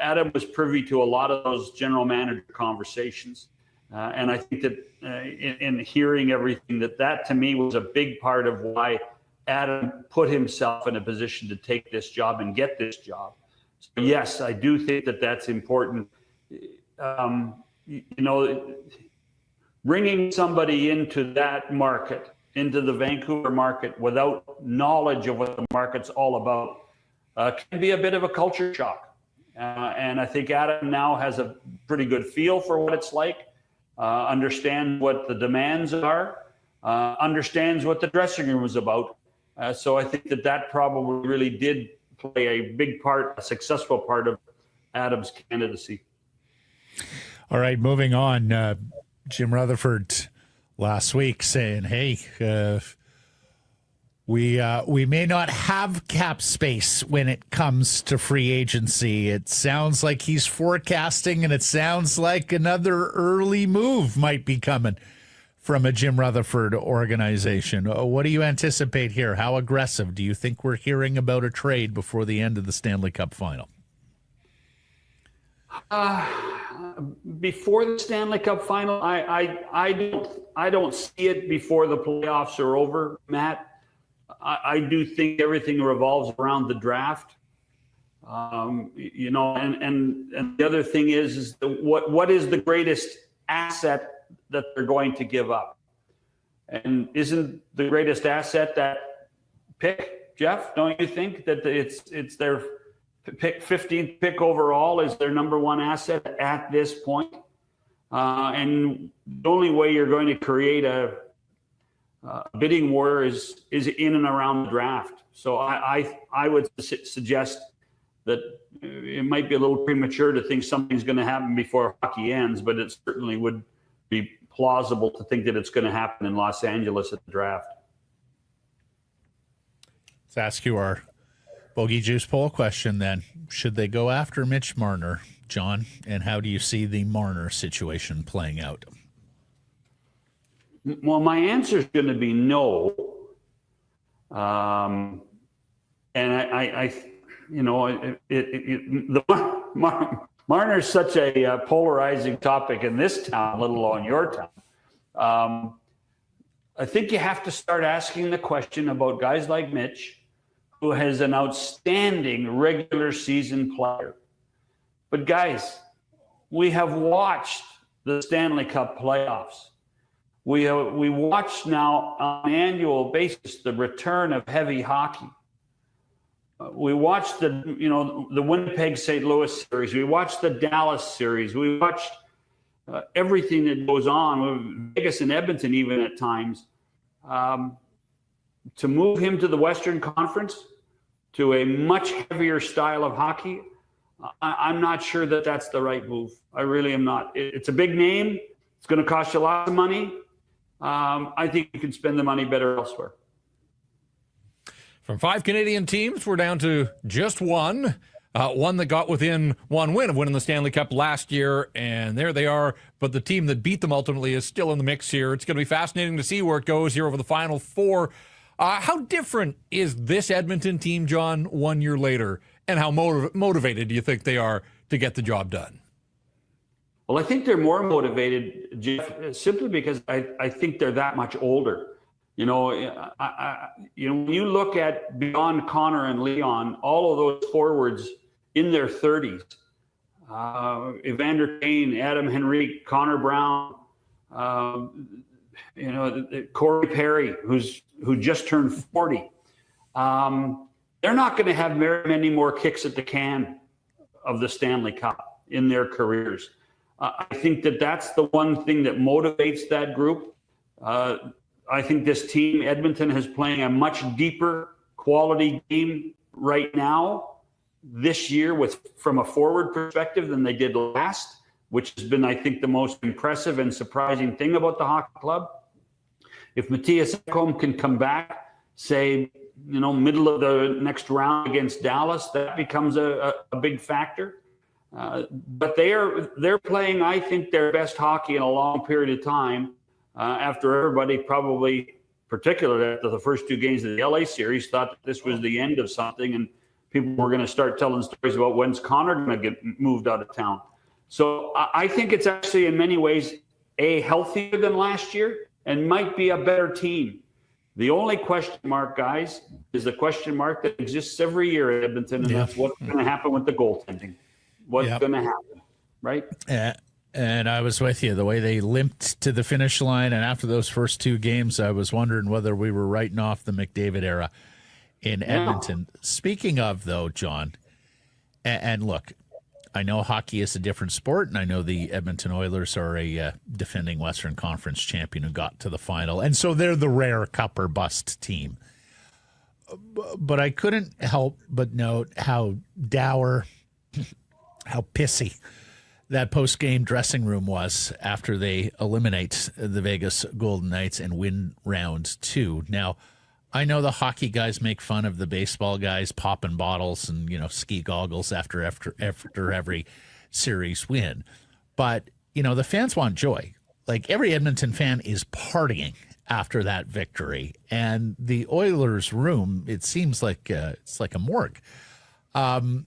Adam was privy to a lot of those general manager conversations. And I think that in hearing everything, that to me was a big part of why Adam put himself in a position to take this job and get this job. So yes, I do think that that's important. Bringing somebody into that market, into the Vancouver market, without knowledge of what the market's all about, can be a bit of a culture shock. And I think Adam now has a pretty good feel for what it's like. Understands what the demands are, understands what the dressing room is about. So I think that probably really did play a big part, a successful part of Adam's candidacy. All right, moving on. Jim Rutherford last week saying, hey, we may not have cap space when it comes to free agency. It sounds like he's forecasting, and it sounds like another early move might be coming from a Jim Rutherford organization. What do you anticipate here? How aggressive do you think we're hearing about a trade before the end of the Stanley Cup final? Before the Stanley Cup final, I don't see it before the playoffs are over, Matt. I do think everything revolves around the draft, and the other thing is what is the greatest asset that they're going to give up? And isn't the greatest asset that pick, Jeff? Don't you think that it's their pick, 15th pick overall is their number one asset at this point? And the only way you're going to create a bidding war is in and around the draft. So I would suggest that it might be a little premature to think something's going to happen before hockey ends, but it certainly would be plausible to think that it's going to happen in Los Angeles at the draft. Let's ask you our Bogey Juice poll question then. Should they go after Mitch Marner, John? And how do you see the Marner situation playing out? Well, my answer is going to be no. And Marner's such a polarizing topic in this town, let alone your town. I think you have to start asking the question about guys like Mitch, who has an outstanding regular season player. But guys, we have watched the Stanley Cup playoffs. We watch now on an annual basis the return of heavy hockey. We watched the Winnipeg St. Louis series. We watched the Dallas series. We watched everything that goes on, Vegas and Edmonton even at times. To move him to the Western Conference, to a much heavier style of hockey, I'm not sure that that's the right move. I really am not. It's a big name. It's going to cost you a lot of money. I think you can spend the money better elsewhere. From 5 Canadian teams, we're down to just one. One that got within one win of winning the Stanley Cup last year, and there they are. But the team that beat them ultimately is still in the mix here. It's going to be fascinating to see where it goes here over the Final Four. How different is this Edmonton team, John, 1 year later, and how motivated do you think they are to get the job done? Well, I think they're more motivated, Jeff, simply because I think they're that much older. When you look at beyond Connor and Leon, all of those forwards in their 30s, Evander Kane, Adam Henrique, Connor Brown, Corey Perry, who just turned 40. They're not going to have very many more kicks at the can of the Stanley Cup in their careers. I think that's the one thing that motivates that group. I think this team, Edmonton, is playing a much deeper quality game right now this year from a forward perspective than they did last, which has been, I think, the most impressive and surprising thing about the hockey club. If Matthias Ekholm can come back, say, middle of the next round against Dallas, that becomes a big factor. But they're playing, I think, their best hockey in a long period of time. After everybody probably, particularly after the first 2 games of the LA series, thought that this was the end of something and people were going to start telling stories about when's Connor going to get moved out of town. So I think it's actually in many ways healthier than last year and might be a better team. The only question mark, guys, is the question mark that exists every year at Edmonton, and that's what's going to happen with the goaltending. What's going to happen, right? And I was with you. The way they limped to the finish line, and after those first 2 games, I was wondering whether we were writing off the McDavid era in Edmonton. Speaking of, though, John, and look, I know hockey is a different sport, and I know the Edmonton Oilers are a defending Western Conference champion who got to the final, and so they're the rare cup or bust team. But I couldn't help but note how dour, how pissy that post-game dressing room was after they eliminate the Vegas Golden Knights and win round 2. Now, I know the hockey guys make fun of the baseball guys popping bottles and, ski goggles after every series win. But, the fans want joy. Like, every Edmonton fan is partying after that victory. And the Oilers room, it seems like it's like a morgue.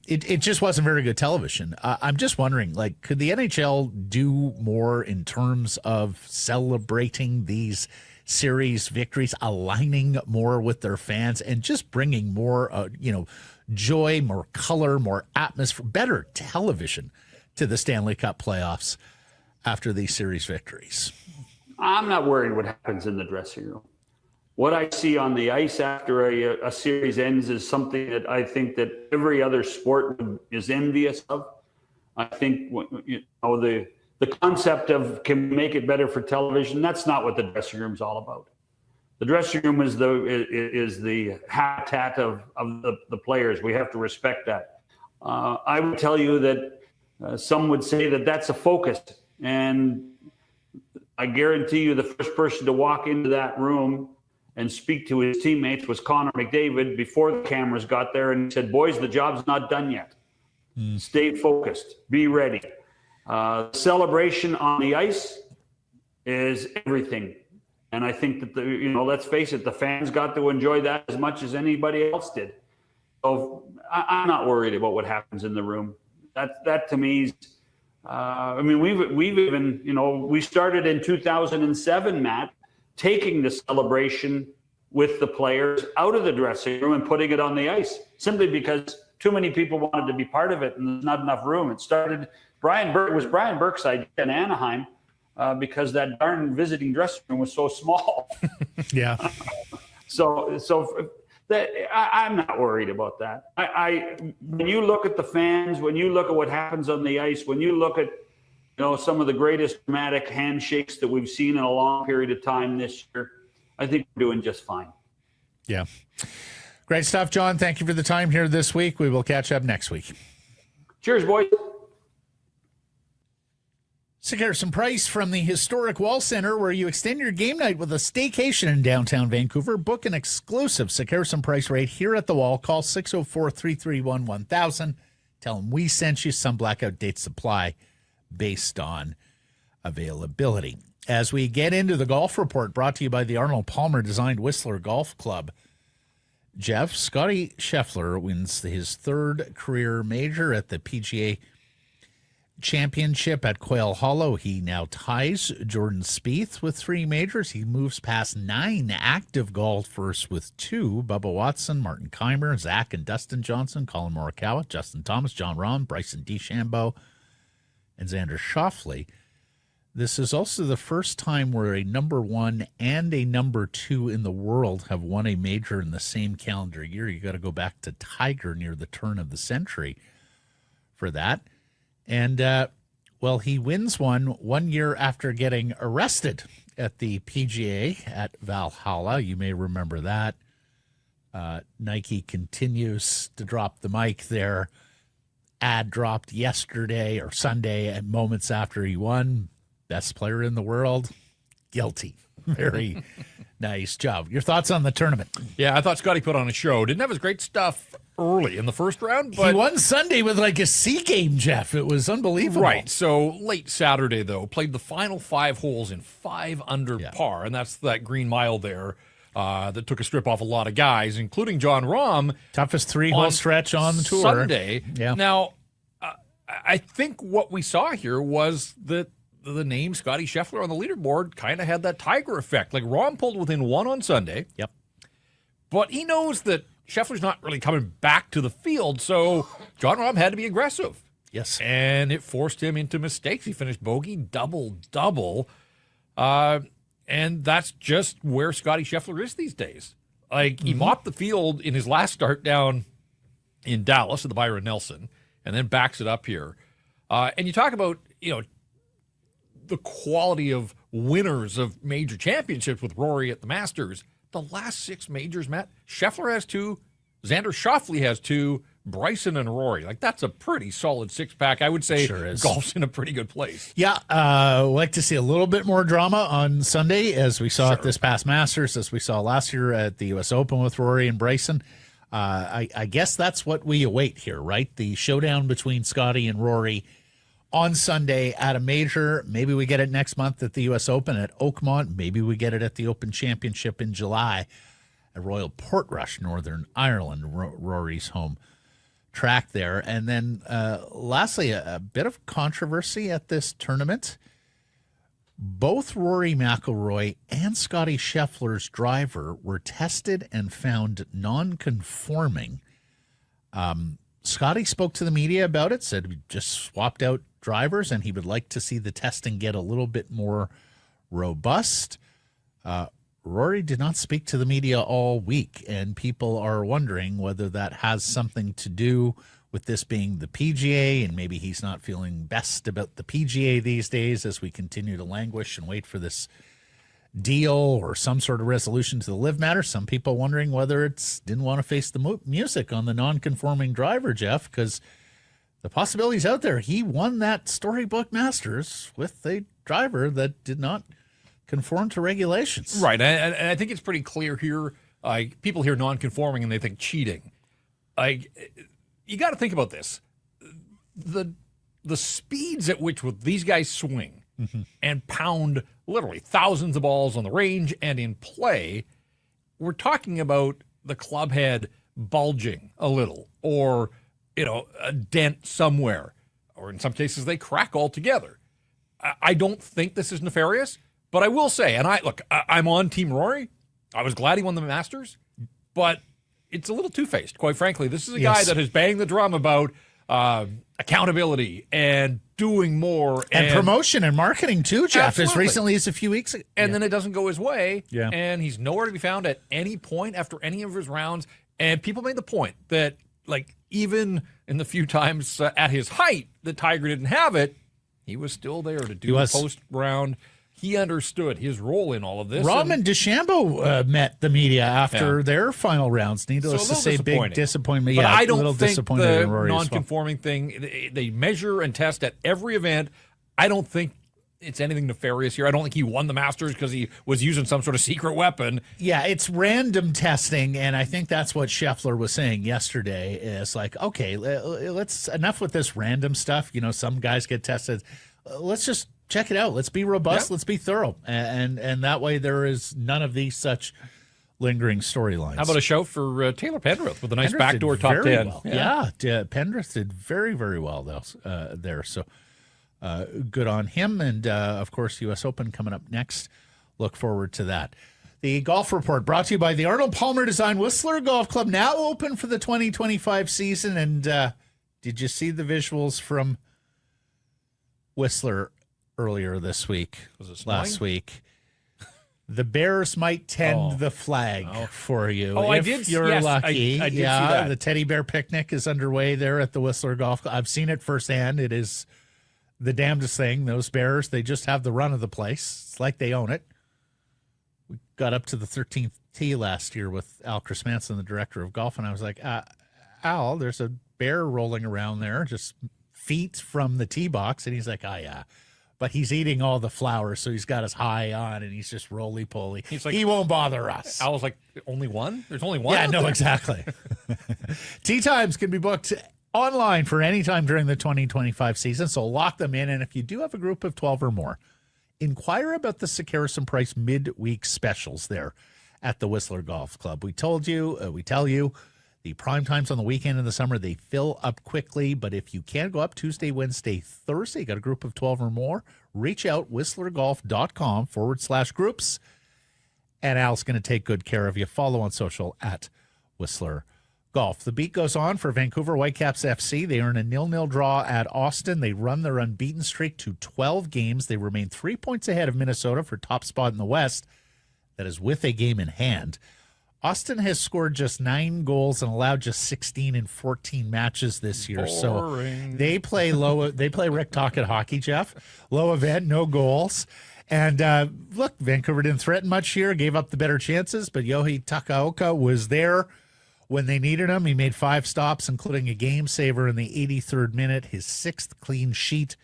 It just wasn't very good television. I'm just wondering, could the NHL do more in terms of celebrating these series victories, aligning more with their fans, and just bringing more, joy, more color, more atmosphere, better television to the Stanley Cup playoffs after these series victories? I'm not worried what happens in the dressing room. What I see on the ice after a series ends is something that I think that every other sport is envious of. I think the concept of can make it better for television, that's not what the dressing room is all about. The dressing room is the habitat of the players. We have to respect that. I would tell you that some would say that that's a focus. And I guarantee you the first person to walk into that room and speak to his teammates was Connor McDavid before the cameras got there, and he said, "Boys, the job's not done yet. Stay focused. Be ready." Celebration on the ice is everything. And I think that, let's face it, the fans got to enjoy that as much as anybody else did. So I'm not worried about what happens in the room. That to me is, we've even, we started in 2007, Matt, taking the celebration with the players out of the dressing room and putting it on the ice, simply because too many people wanted to be part of it and there's not enough room. It started, Brian Burke's idea in Anaheim, because that darn visiting dressing room was so small. Yeah. I'm not worried about that. When you look at the fans, when you look at what happens on the ice, when you look at some of the greatest dramatic handshakes that we've seen in a long period of time this year, I think we're doing just fine. Yeah. Great stuff, John. Thank you for the time here this week. We will catch up next week. Cheers, boys. Sekeres & Price from the historic Wall Center, where you extend your game night with a staycation in downtown Vancouver. Book an exclusive Sekeres & Price rate here at the Wall. Call 604-331-1000. Tell them we sent you. Some blackout dates apply based on availability. As we get into the golf report brought to you by the Arnold Palmer Designed Whistler Golf Club, Jeff, Scotty Scheffler wins his third career major at the PGA Championship at Quail Hollow. He now ties Jordan Spieth with 3 majors. He moves past 9 active golfers with 2: Bubba Watson, Martin Keimer, Zach and Dustin Johnson, Colin Morikawa, Justin Thomas, John Rahm, Bryson DeChambeau, and Xander Schauffele. This is also the first time where a number 1 and a number 2 in the world have won a major in the same calendar year. You got to go back to Tiger near the turn of the century for that. And, he wins one year after getting arrested at the PGA at Valhalla. You may remember that. Nike continues to drop the mic there. Ad dropped yesterday or Sunday at moments after he won. Best player in the world. Guilty. Very nice job. Your thoughts on the tournament? Yeah, I thought Scotty put on a show. Didn't have his great stuff early in the first round, but he won Sunday with like a C game, Jeff. It was unbelievable. Right. So late Saturday, though, played the final 5 holes in 5 under par, and that's that Green Mile there that took a strip off a lot of guys, including John Rahm. Toughest 3-hole stretch on the tour. Sunday. Yeah. Now, I think what we saw here was that the name Scotty Scheffler on the leaderboard kind of had that Tiger effect. Like, Rahm pulled within 1 on Sunday. Yep. But he knows that Scheffler's not really coming back to the field, so John Rahm had to be aggressive. Yes. And it forced him into mistakes. He finished bogey double-double. And that's just where Scotty Scheffler is these days. Like, he mopped the field in his last start down in Dallas at the Byron Nelson, and then backs it up here. And you talk about, the quality of winners of major championships with Rory at the Masters. The last 6 majors, Matt, Scheffler has 2, Xander Schauffele has 2, Bryson and Rory. Like, that's a pretty solid 6-pack. I would say sure is. Golf's in a pretty good place. Yeah, like to see a little bit more drama on Sunday, as we saw at this past Masters, as we saw last year at the U.S. Open with Rory and Bryson. I guess that's what we await here, right? The showdown between Scotty and Rory on Sunday at a major. Maybe we get it next month at the U.S. Open at Oakmont. Maybe we get it at the Open Championship in July at Royal Portrush, Northern Ireland, Rory's home track there. And then lastly, a bit of controversy at this tournament. Both Rory McIlroy and Scotty Scheffler's driver were tested and found non-conforming. Scotty spoke to the media about it, said we just swapped out drivers and he would like to see the testing get a little bit more robust. Rory did not speak to the media all week, and people are wondering whether that has something to do with this being the PGA, and maybe he's not feeling best about the PGA these days as we continue to languish and wait for this deal or some sort of resolution to the live matter. Some people wondering whether it's didn't want to face the music on the non-conforming driver, Jeff, because the possibility's out there. He won that Storybook Masters with a driver that did not conform to regulations. Right, and I think it's pretty clear here. People hear non-conforming and they think cheating. You got to think about this. The speeds at which these guys swing and pound literally thousands of balls on the range and in play, we're talking about the club head bulging a little, or a dent somewhere, or in some cases they crack altogether. I don't think this is nefarious, but I will say, and I'm on Team Rory. I was glad he won the Masters, but it's a little two-faced, quite frankly. This is a guy that has banged the drum about accountability and doing more. And promotion and marketing too, Jeff, Absolutely. as recently as a few weeks ago. And then it doesn't go his way, Yeah. and he's nowhere to be found at any point after any of his rounds. And people made the point that, even in the few times at his height that Tiger didn't have it, he was still there to do the post-round. He understood his role in all of this. Rahman DeChambeau met the media after their final rounds. Needless to say, big disappointment. But I a don't little think disappointed the in Rory non-conforming thing, they measure and test at every event. I don't think it's anything nefarious here. I don't think he won the Masters because he was using some sort of secret weapon. Yeah, it's random testing, and I think that's what Scheffler was saying yesterday. Is okay, let's enough with this random stuff. Some guys get tested. Let's just check it out. Let's be robust. Let's be thorough, and that way there is none of these such lingering storylines. How about a show for Taylor Pendrith with a nice Pendrith backdoor did top very 10? Well. Yeah, Pendrith did very, very well there. So good on him. And, of course, U.S. Open coming up next. Look forward to that. The Golf Report brought to you by the Arnold Palmer Design Whistler Golf Club, now open for the 2025 season. And did you see the visuals from Whistler earlier this week? Was it snowing? Last week? The Bears might tend the flag for you. Oh, if I did. You're yes, lucky. I did see that. The teddy bear picnic is underway there at the Whistler Golf Club. I've seen it firsthand. It is the damnedest thing. Those Bears, they just have the run of the place. It's like they own it. We got up to the 13th tee last year with Al Chrismanson, the director of golf, and I was like, Al, there's a bear rolling around there, just feet from the tee box. And he's like, yeah. But he's eating all the flowers, so he's got his high on, and he's just roly-poly. He's like, he won't bother us. I was like, only one? There's only one? Yeah, no, exactly. Tee times can be booked online for any time during the 2025 season, so lock them in. And if you do have a group of 12 or more, inquire about the Sick Harrison Price midweek specials there at the Whistler Golf Club. We tell you, the prime times on the weekend in the summer, they fill up quickly. But if you can't go up Tuesday, Wednesday, Thursday, you got a group of 12 or more, reach out, whistlergolf.com/groups. And Al's going to take good care of you. Follow on social at Whistler Golf. The beat goes on for Vancouver Whitecaps FC. They earn a 0-0 draw at Austin. They run their unbeaten streak to 12 games. They remain 3 points ahead of Minnesota for top spot in the West. That is with a game in hand. Austin has scored just 9 goals and allowed just 16 in 14 matches this year. Boring. So they play low. They play Rick Tocchet hockey, Jeff. Low event, no goals. And look, Vancouver didn't threaten much here, gave up the better chances, but Yohei Takaoka was there when they needed him. He made 5 stops, including a game saver in the 83rd minute, his 6th clean sheet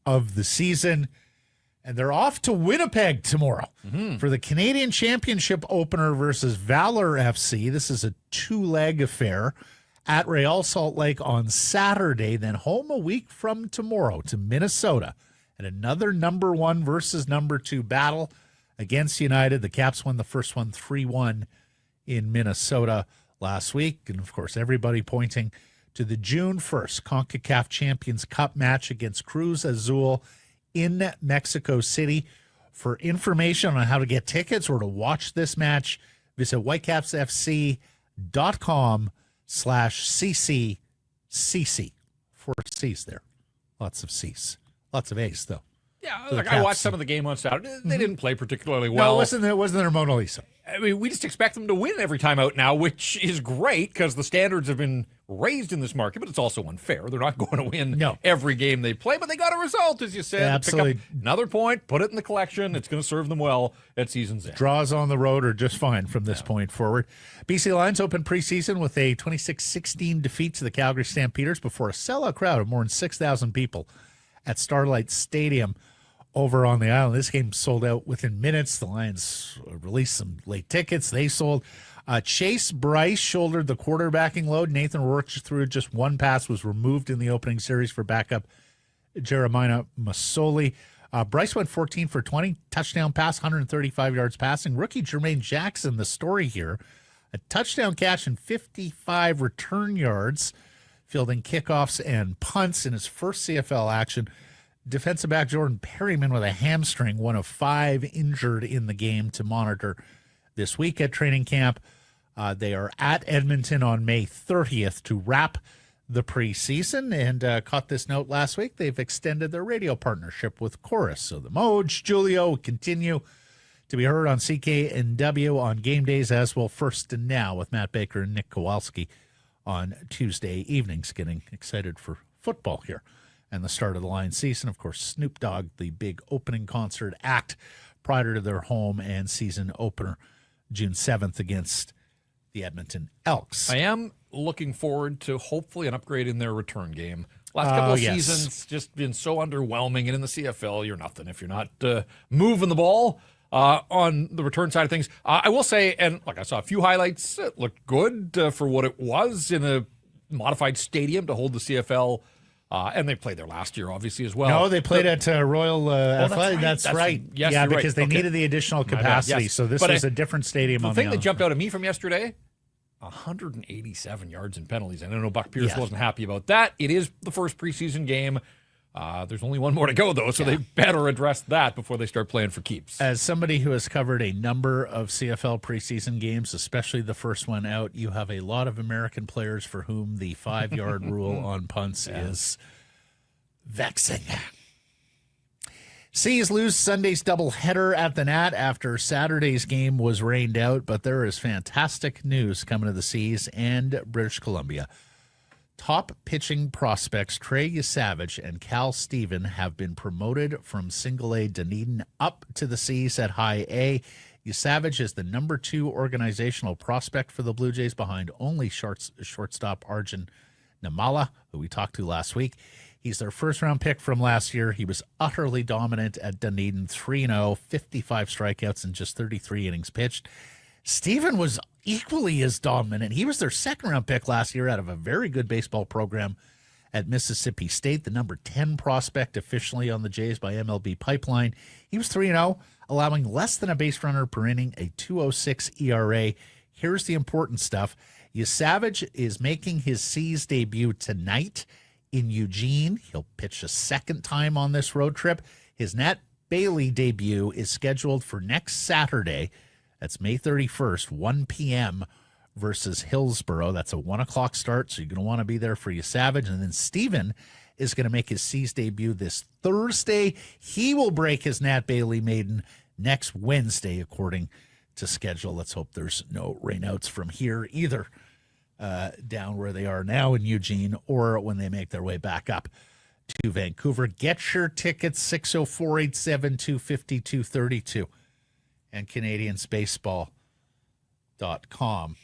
of the season. And they're off to Winnipeg tomorrow for the Canadian Championship opener versus Valor FC. This is a 2-leg affair at Real Salt Lake on Saturday, then home a week from tomorrow to Minnesota. And another number 1 versus number 2 battle against United. The Caps won the first one 3-1 in Minnesota last week. And, of course, everybody pointing to the June 1st CONCACAF Champions Cup match against Cruz Azul in Mexico City. For information on how to get tickets or to watch this match, visit whitecapsfc.com/CCCC. 4 C's there. Lots of C's. Lots of A's, though. Yeah, like I watched some of the game on Saturday. They didn't play particularly No, well. it wasn't their Mona Lisa. I mean, we just expect them to win every time out now, which is great because the standards have been raised in this market, but it's also unfair. They're not going to win every game they play, but they got a result, as you said. Yeah, absolutely. Pick up another point, put it in the collection. It's going to serve them well at season's end. Draws on the road are just fine from this point forward. BC Lions opened preseason with a 26-16 defeat to the Calgary Stampeders before a sellout crowd of more than 6,000 people at Starlight Stadium over on the island. This game sold out within minutes. The Lions released some late tickets. They sold. Chase Bryce shouldered the quarterbacking load. Nathan Rourke threw just one pass, was removed in the opening series for backup Jeremiah Masoli. Bryce went 14 for 20, touchdown pass, 135 yards passing. Rookie Jermaine Jackson, the story here, a touchdown catch and 55 return yards, fielding kickoffs and punts in his first CFL action. Defensive back Jordan Perryman with a hamstring, one of 5 injured in the game to monitor this week at training camp. They are at Edmonton on May 30th to wrap the preseason, and caught this note last week. They've extended their radio partnership with Chorus. So the Moj, Julio continue to be heard on CKNW on game days, as will First and Now with Matt Baker and Nick Kowalski on Tuesday evenings. Getting excited for football here and the start of the Lions season. Of course, Snoop Dogg, the big opening concert act prior to their home and season opener June 7th against the Edmonton Elks. I am looking forward to hopefully an upgrade in their return game. Last couple of seasons just been so underwhelming, and in the CFL, you're nothing if you're not moving the ball on the return side of things. I will say, and like I saw a few highlights, it looked good for what it was in a modified stadium to hold the CFL. And they played there last year, obviously, as well. No, they played at Royal Athletic. That's right. Yes, yeah, because because they needed the additional capacity. So this was a different stadium. The thing that jumped out at me from yesterday, 187 yards and penalties. And I know Buck Pierce wasn't happy about that. It is the first preseason game. There's only one more to go, though, so they better address that before they start playing for keeps. As somebody who has covered a number of CFL preseason games, especially the first one out, you have a lot of American players for whom the 5-yard rule on punts is vexing. Seas lose Sunday's doubleheader at the Nat after Saturday's game was rained out, but there is fantastic news coming to the Seas and British Columbia. Top pitching prospects Trey Yesavage and Cal Stephen have been promoted from Single A Dunedin up to the Seas at High A. Yesavage is the number 2 organizational prospect for the Blue Jays, behind only shortstop Arjun Namala, who we talked to last week. He's their first-round pick from last year. He was utterly dominant at Dunedin, 3-0, 55 strikeouts in just 33 innings pitched. Stephen was equally as dominant. He was their second-round pick last year out of a very good baseball program at Mississippi State, the number 10 prospect officially on the Jays by MLB Pipeline. He was 3-0, allowing less than a base runner per inning, a 2.06 ERA. Here's the important stuff. Yesavage is making his Seas debut tonight in Eugene. He'll pitch a second time on this road trip. His Nat Bailey debut is scheduled for next Saturday. That's May 31st, 1 p.m. versus Hillsborough. That's a 1 o'clock start, so you're going to want to be there for Yesavage. And then Stephen is going to make his Seas debut this Thursday. He will break his Nat Bailey maiden next Wednesday, according to schedule. Let's hope there's no rainouts from here either. Down where they are now in Eugene, or when they make their way back up to Vancouver. Get your tickets, 604-872-5232 and CanadiansBaseball.com.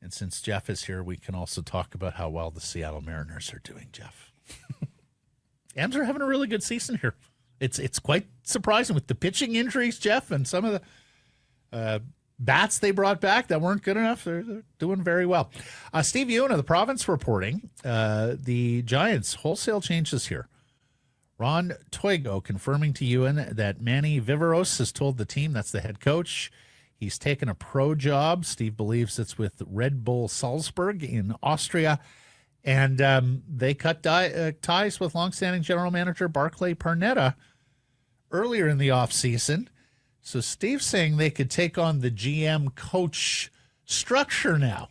And since Jeff is here, we can also talk about how well the Seattle Mariners are doing, Jeff. Ams are having a really good season here. It's quite surprising with the pitching injuries, Jeff, and some of the bats they brought back that weren't good enough. They're doing very well. Steve Ewan of the Province reporting the Giants wholesale changes here. Ron Toigo confirming to Ewan that Manny Viveros has told the team, that's the head coach, he's taken a pro job. Steve believes it's with Red Bull Salzburg in Austria. And they cut ties with longstanding general manager Barclay Parnetta earlier in the offseason. So Steve's saying they could take on the GM coach structure now.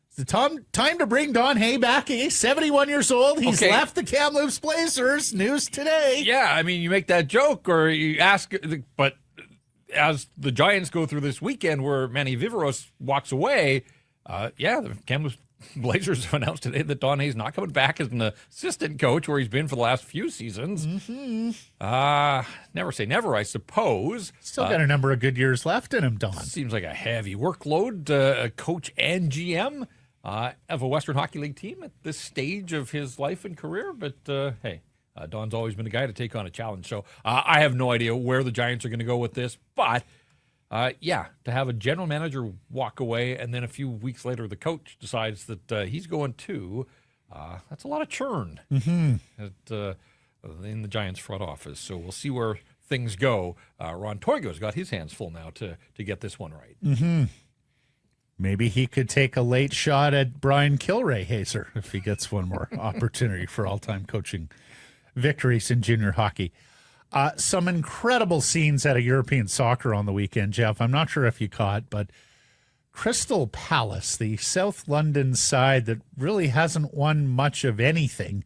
It's the time to bring Don Hay back. He's 71 years old. He's left the Kamloops Blazers. News today. Yeah, I mean, you make that joke or you ask, but as the Giants go through this weekend where Manny Viveros walks away, the Kamloops Blazers have announced today that Don Hay's not coming back as an assistant coach where he's been for the last few seasons. Never say never, I suppose. Still got a number of good years left in him, Don. Seems like a heavy workload, coach and GM of a Western Hockey League team at this stage of his life and career. But, hey, Don's always been a guy to take on a challenge. So I have no idea where the Giants are going to go with this. But, to have a general manager walk away and then a few weeks later the coach decides that he's going too, that's a lot of churn in the Giants front office. So we'll see where things go. Ron Toigo's got his hands full now to get this one right. Mm-hmm. Maybe he could take a late shot at Brian Kilray Hazer if he gets one more opportunity for all-time coaching victories in junior hockey. Some incredible scenes out of European soccer on the weekend, Jeff. I'm not sure if you caught, but Crystal Palace, the South London side that really hasn't won much of anything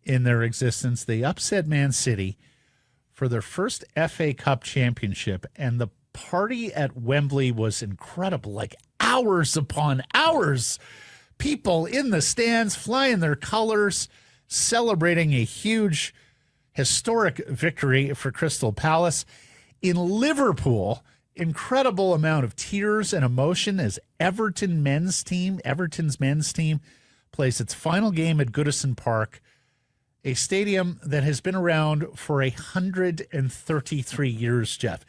in their existence, they upset Man City for their first FA Cup championship, and the party at Wembley was incredible, like hours upon hours. People in the stands flying their colors, celebrating a huge historic victory for Crystal Palace. In Liverpool, incredible amount of tears and emotion as Everton's men's team plays its final game at Goodison Park, a stadium that has been around for 133 years, Jeff.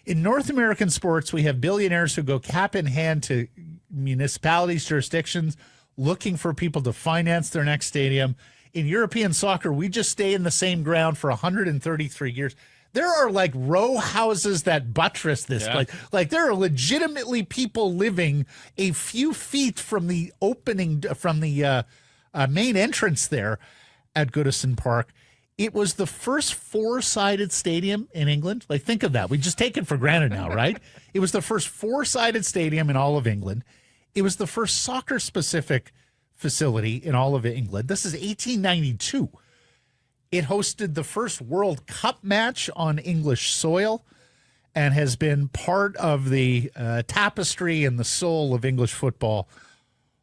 In North American sports, we have billionaires who go cap in hand to municipalities, jurisdictions, looking for people to finance their next stadium. In European soccer, we just stay in the same ground for 133 years. There are like row houses that buttress this place. Like there are legitimately people living a few feet from the opening, from the main entrance there at Goodison Park. It was the first four-sided stadium in England. Like, think of that. We just take it for granted now, right? It was the first four-sided stadium in all of England. It was the first soccer-specific facility in all of England. This is 1892. It hosted the first World Cup match on English soil and has been part of the tapestry and the soul of English football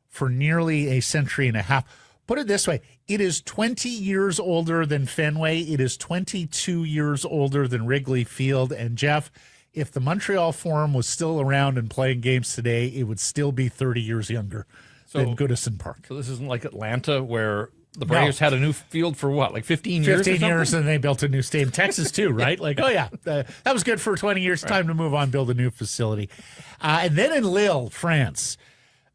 for nearly a century and a half. Put it this way, it is 20 years older than Fenway. It is 22 years older than Wrigley Field. And, Jeff, if the Montreal Forum was still around and playing games today, it would still be 30 years younger than Goodison Park. So this isn't like Atlanta where the Braves had a new field for what, like 15 years? 15 years, and they built a new stadium. Texas, too, right? Like, oh, yeah, that was good for 20 years. Time to move on, build a new facility. And then in Lille, France,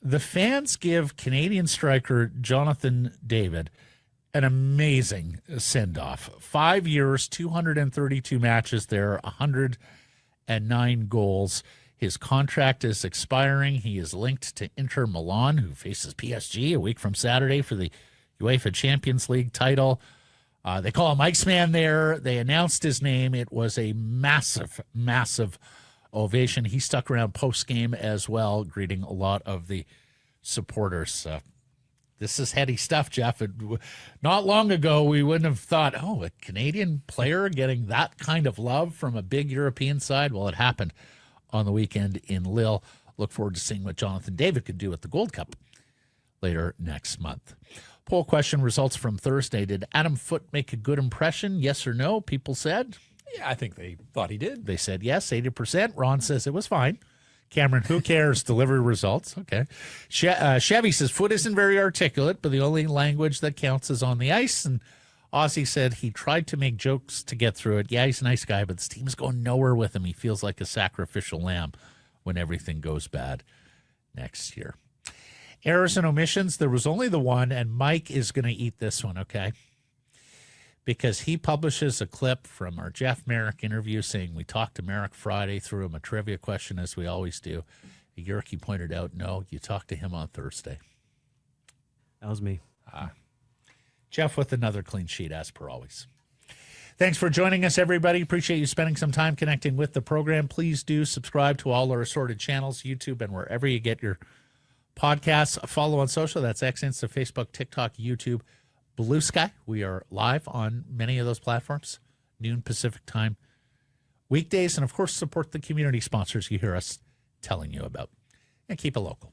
the fans give Canadian striker Jonathan David an amazing send-off. 5 years, 232 matches there, 109 goals. His contract is expiring. He is linked to Inter Milan, who faces PSG a week from Saturday for the UEFA Champions League title. They call him Iceman there. They announced his name. It was a massive, massive ovation. He stuck around post-game as well, greeting a lot of the supporters. This is heady stuff, Jeff. Not long ago, we wouldn't have thought, a Canadian player getting that kind of love from a big European side. Well, it happened on the weekend in Lille. Look forward to seeing what Jonathan David could do at the Gold Cup later next month. Poll question results from Thursday. Did Adam Foote make a good impression? Yes or no? People said. Yeah, I think they thought he did. They said yes, 80%. Ron says it was fine. Cameron, who cares? Delivery results. Okay. Chevy says Foote isn't very articulate, but the only language that counts is on the ice. And Ozzy said he tried to make jokes to get through it. Yeah, he's a nice guy, but this team is going nowhere with him. He feels like a sacrificial lamb when everything goes bad next year. Errors and omissions, there was only the one, and Mike is going to eat this one, okay? Because he publishes a clip from our Jeff Merrick interview saying we talked to Merrick Friday, threw him a trivia question as we always do. Yerke pointed out, no, you talked to him on Thursday. That was me. Jeff with another clean sheet, as per always. Thanks for joining us, everybody. Appreciate you spending some time connecting with the program. Please do subscribe to all our assorted channels, YouTube, and wherever you get your podcasts. Follow on social. That's X, Insta, Facebook, TikTok, YouTube, Blue Sky. We are live on many of those platforms, noon Pacific time, weekdays. And, of course, support the community sponsors you hear us telling you about. And keep it local.